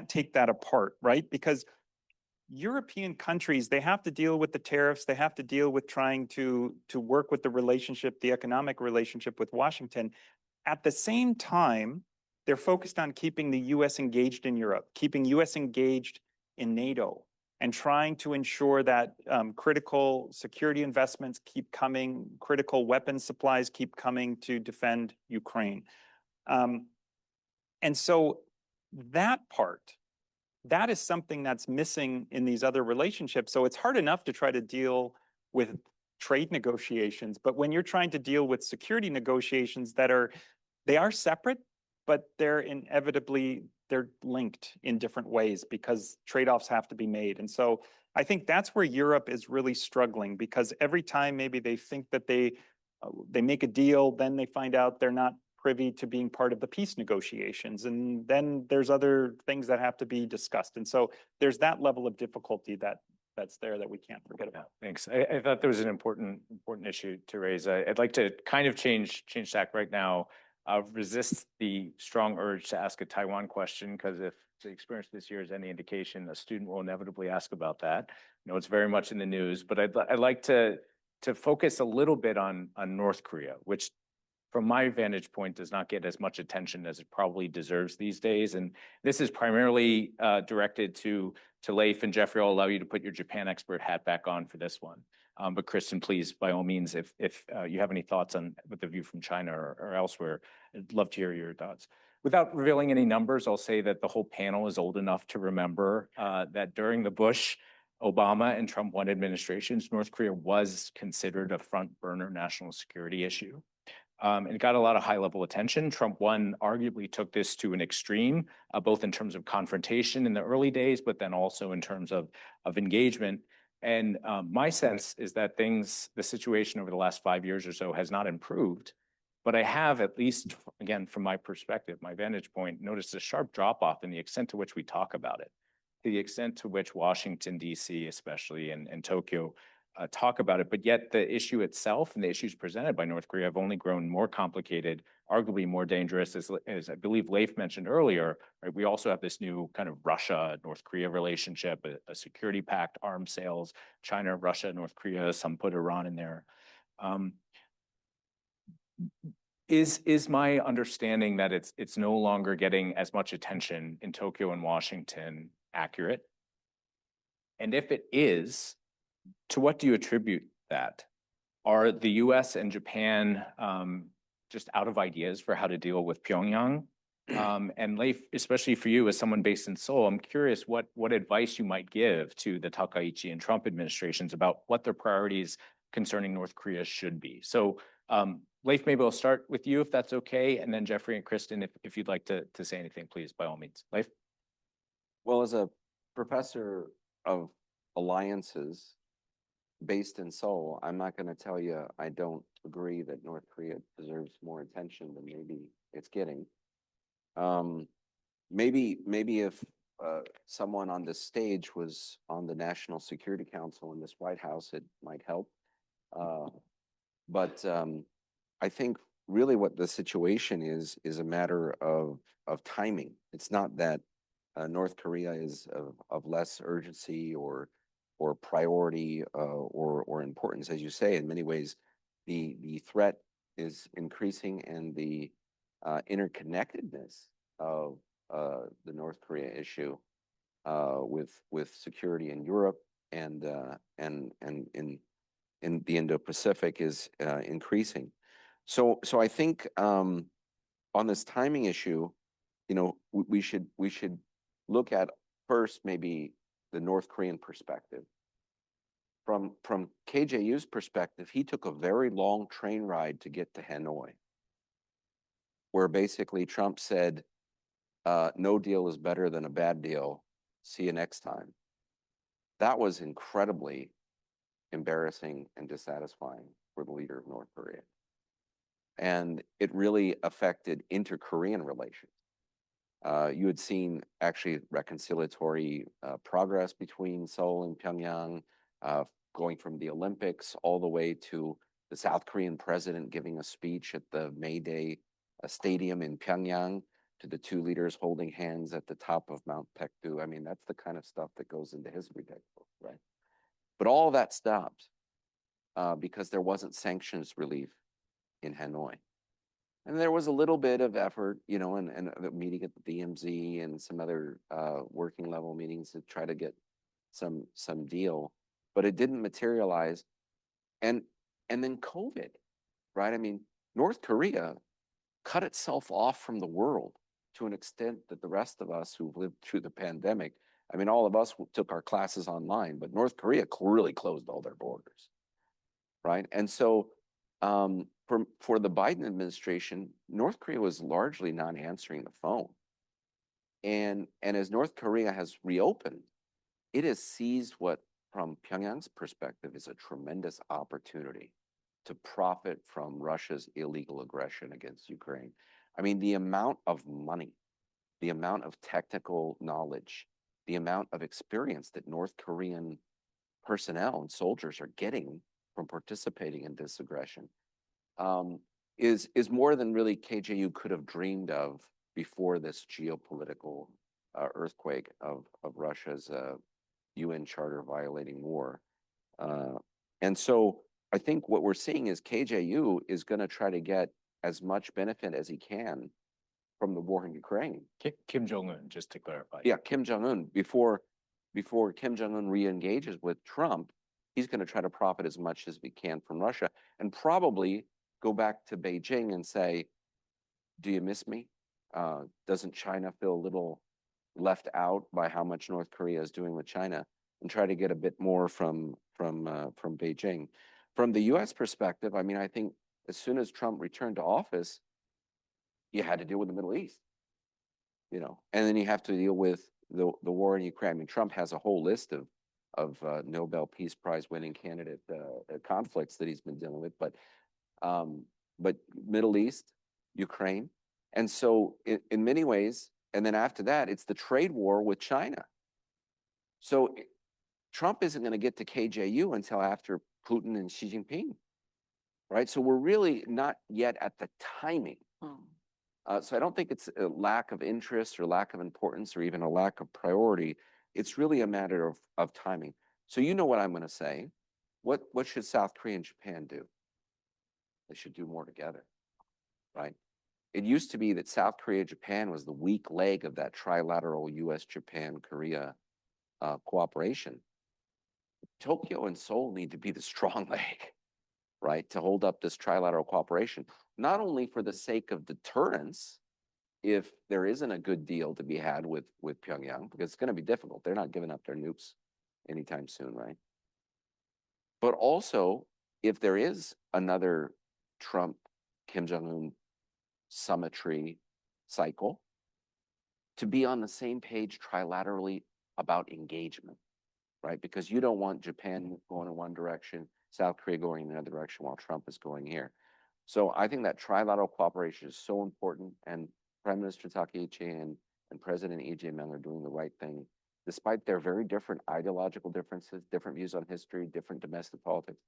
F: take that apart, right? Because European countries, they have to deal with the tariffs, they have to deal with trying to work with the relationship, the economic relationship with Washington. At the same time, they're focused on keeping the US engaged in Europe, keeping US engaged in NATO, and trying to ensure that critical security investments keep coming, critical weapons supplies keep coming to defend Ukraine. And so that part, that is something that's missing in these other relationships. So it's hard enough to try to deal with trade negotiations, but when you're trying to deal with security negotiations they are separate, but they're linked in different ways because trade-offs have to be made. And so I think that's where Europe is really struggling, because every time maybe they think that they make a deal, then they find out they're not privy to being part of the peace negotiations. And then there's other things that have to be discussed. And so there's that level of difficulty that's there that we can't forget about.
C: Thanks. I thought there was an important issue to raise. I'd like to kind of change tack right now. Resist the strong urge to ask a Taiwan question, because if the experience this year is any indication, a student will inevitably ask about that. You know, it's very much in the news, but I'd like to focus a little bit on North Korea, which from my vantage point does not get as much attention as it probably deserves these days. And this is primarily directed to Leif and Jeffrey. I'll allow you to put your Japan expert hat back on for this one. But Kristin, please, by all means, if you have any thoughts on with the view from China or elsewhere, I'd love to hear your thoughts. Without revealing any numbers, I'll say that the whole panel is old enough to remember that during the Bush, Obama, and Trump 1 administrations, North Korea was considered a front burner national security issue. And it got a lot of high-level attention. Trump 1 arguably took this to an extreme, both in terms of confrontation in the early days, but then also in terms of engagement. And my sense is that the situation over the last 5 years or so has not improved. But I have, at least, again, from my perspective, my vantage point, noticed a sharp drop-off in the extent to which we talk about it, to the extent to which Washington, D.C., especially, and Tokyo, talk about it, but yet the issue itself and the issues presented by North Korea have only grown more complicated, arguably more dangerous, as I believe Leif mentioned earlier. Right? We also have this new kind of Russia-North Korea relationship, a security pact, arms sales, China, Russia, North Korea, some put Iran in there. Is my understanding that it's no longer getting as much attention in Tokyo and Washington accurate? And if it is, to what do you attribute that? Are the US and Japan just out of ideas for how to deal with Pyongyang? And Leif, especially for you as someone based in Seoul, I'm curious what advice you might give to the Takaichi and Trump administrations about what their priorities concerning North Korea should be. So Leif, maybe I'll start with you if that's okay, and then Jeffrey and Kristin, if you'd like to say anything, please, by all means. Leif?
E: Well, as a professor of alliances based in Seoul, I'm not going to tell you I don't agree that North Korea deserves more attention than maybe it's getting. Maybe if someone on this stage was on the National Security Council in this White House, it might help. But I think really what the situation is a matter of timing. It's not that North Korea is of less urgency or priority or importance, as you say. In many ways, the threat is increasing, and the interconnectedness of the North Korea issue with security in Europe and in the Indo-Pacific is increasing. So I think on this timing issue, you know, we should look at first maybe the North Korean perspective. From KJU's perspective, he took a very long train ride to get to Hanoi, where basically Trump said, no deal is better than a bad deal. See you next time. That was incredibly embarrassing and dissatisfying for the leader of North Korea. And it really affected inter-Korean relations. You had seen actually reconciliatory progress between Seoul and Pyongyang, going from the Olympics all the way to the South Korean president giving a speech at the May Day stadium in Pyongyang, to the two leaders holding hands at the top of Mount Paektu. I mean, that's the kind of stuff that goes into history textbooks, right? But all that stopped because there wasn't sanctions relief in Hanoi. And there was a little bit of effort, you know, and a meeting at the DMZ and some other working level meetings to try to get some deal, but it didn't materialize. And then COVID, right? I mean, North Korea cut itself off from the world to an extent that the rest of us who've lived through the pandemic, I mean, all of us took our classes online, but North Korea really closed all their borders, right? And so for the Biden administration, North Korea was largely not answering the phone. And as North Korea has reopened, it has seized what, from Pyongyang's perspective, is a tremendous opportunity to profit from Russia's illegal aggression against Ukraine. I mean, the amount of money, the amount of technical knowledge, the amount of experience that North Korean personnel and soldiers are getting from participating in this aggression is more than really KJU could have dreamed of before this geopolitical earthquake of Russia's UN charter violating war. And so I think what we're seeing is KJU is going to try to get as much benefit as he can from the war in Ukraine.
C: Kim Jong-un, just to clarify.
E: Yeah, Kim Jong-un, before Kim Jong-un re-engages with Trump, he's going to try to profit as much as he can from Russia and probably go back to Beijing and say, do you miss me? Doesn't China feel a little left out by how much North Korea is doing with China, and try to get a bit more from Beijing. From the US perspective, I mean, I think as soon as Trump returned to office, you had to deal with the Middle East, you know, and then you have to deal with the war in Ukraine. I mean, Trump has a whole list of Nobel Peace Prize winning candidate conflicts that he's been dealing with, but Middle East, Ukraine, and so in many ways, and then after that, it's the trade war with China. So Trump isn't going to get to KJU until after Putin and Xi Jinping, right? So we're really not yet at the timing. So I don't think it's a lack of interest or lack of importance or even a lack of priority. It's really a matter of timing. So you know what I'm going to say. What should South Korea and Japan do? They should do more together, right? It used to be that South Korea, Japan was the weak leg of that trilateral US, Japan, Korea cooperation. Tokyo and Seoul need to be the strong leg, right, to hold up this trilateral cooperation, not only for the sake of deterrence, if there isn't a good deal to be had with Pyongyang, because it's going to be difficult. They're not giving up their nukes anytime soon, right? But also, if there is another Trump, Kim Jong-un summitry cycle, to be on the same page trilaterally about engagement, right? Because you don't want Japan going in one direction, South Korea going in another direction while Trump is going here. So I think that trilateral cooperation is so important, and Prime Minister Takaichi and President Lee Jae-myung are doing the right thing, despite their very different ideological differences, different views on history, different domestic politics,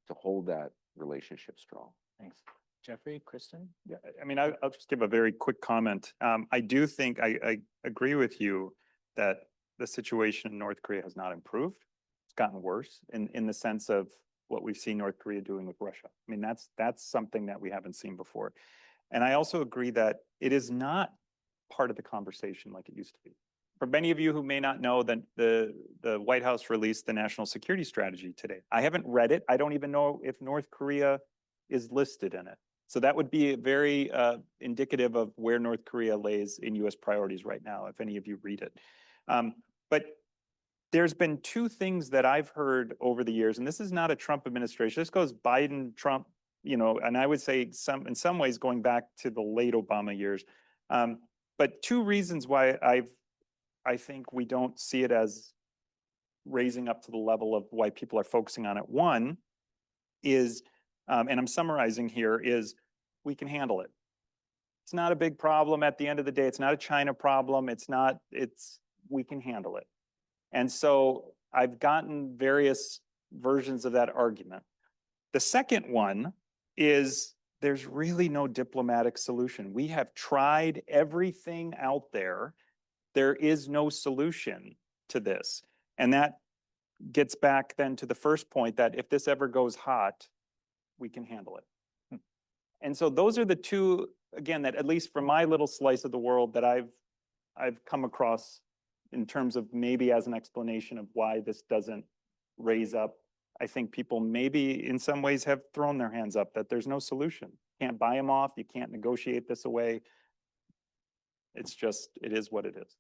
E: to hold that relationship strong.
C: Thanks. Jeffrey, Kristin?
F: Yeah, I mean, I'll just give a very quick comment. I do think I agree with you that the situation in North Korea has not improved. It's gotten worse in the sense of what we've seen North Korea doing with Russia. I mean, that's something that we haven't seen before. And I also agree that it is not part of the conversation like it used to be. For many of you who may not know, that the White House released the National Security Strategy today. I haven't read it. I don't even know if North Korea is listed in it. So that would be very indicative of where North Korea lays in US priorities right now, if any of you read it. But there's been two things that I've heard over the years, and this is not a Trump administration. This goes Biden, Trump, you know, and I would say in some ways going back to the late Obama years. But two reasons why I think we don't see it as raising up to the level of why people are focusing on it. One is, and I'm summarizing here, is we can handle it. It's not a big problem at the end of the day. It's not a China problem. We can handle it. And so I've gotten various versions of that argument. The second one is there's really no diplomatic solution. We have tried everything out there. There is no solution to this. And that gets back then to the first point that if this ever goes hot, we can handle it. And so those are the two, again, that at least from my little slice of the world that I've come across in terms of maybe as an explanation of why this doesn't raise up. I think people maybe in some ways have thrown their hands up that there's no solution. Can't buy them off. You can't negotiate this away. It's just, it is what it is.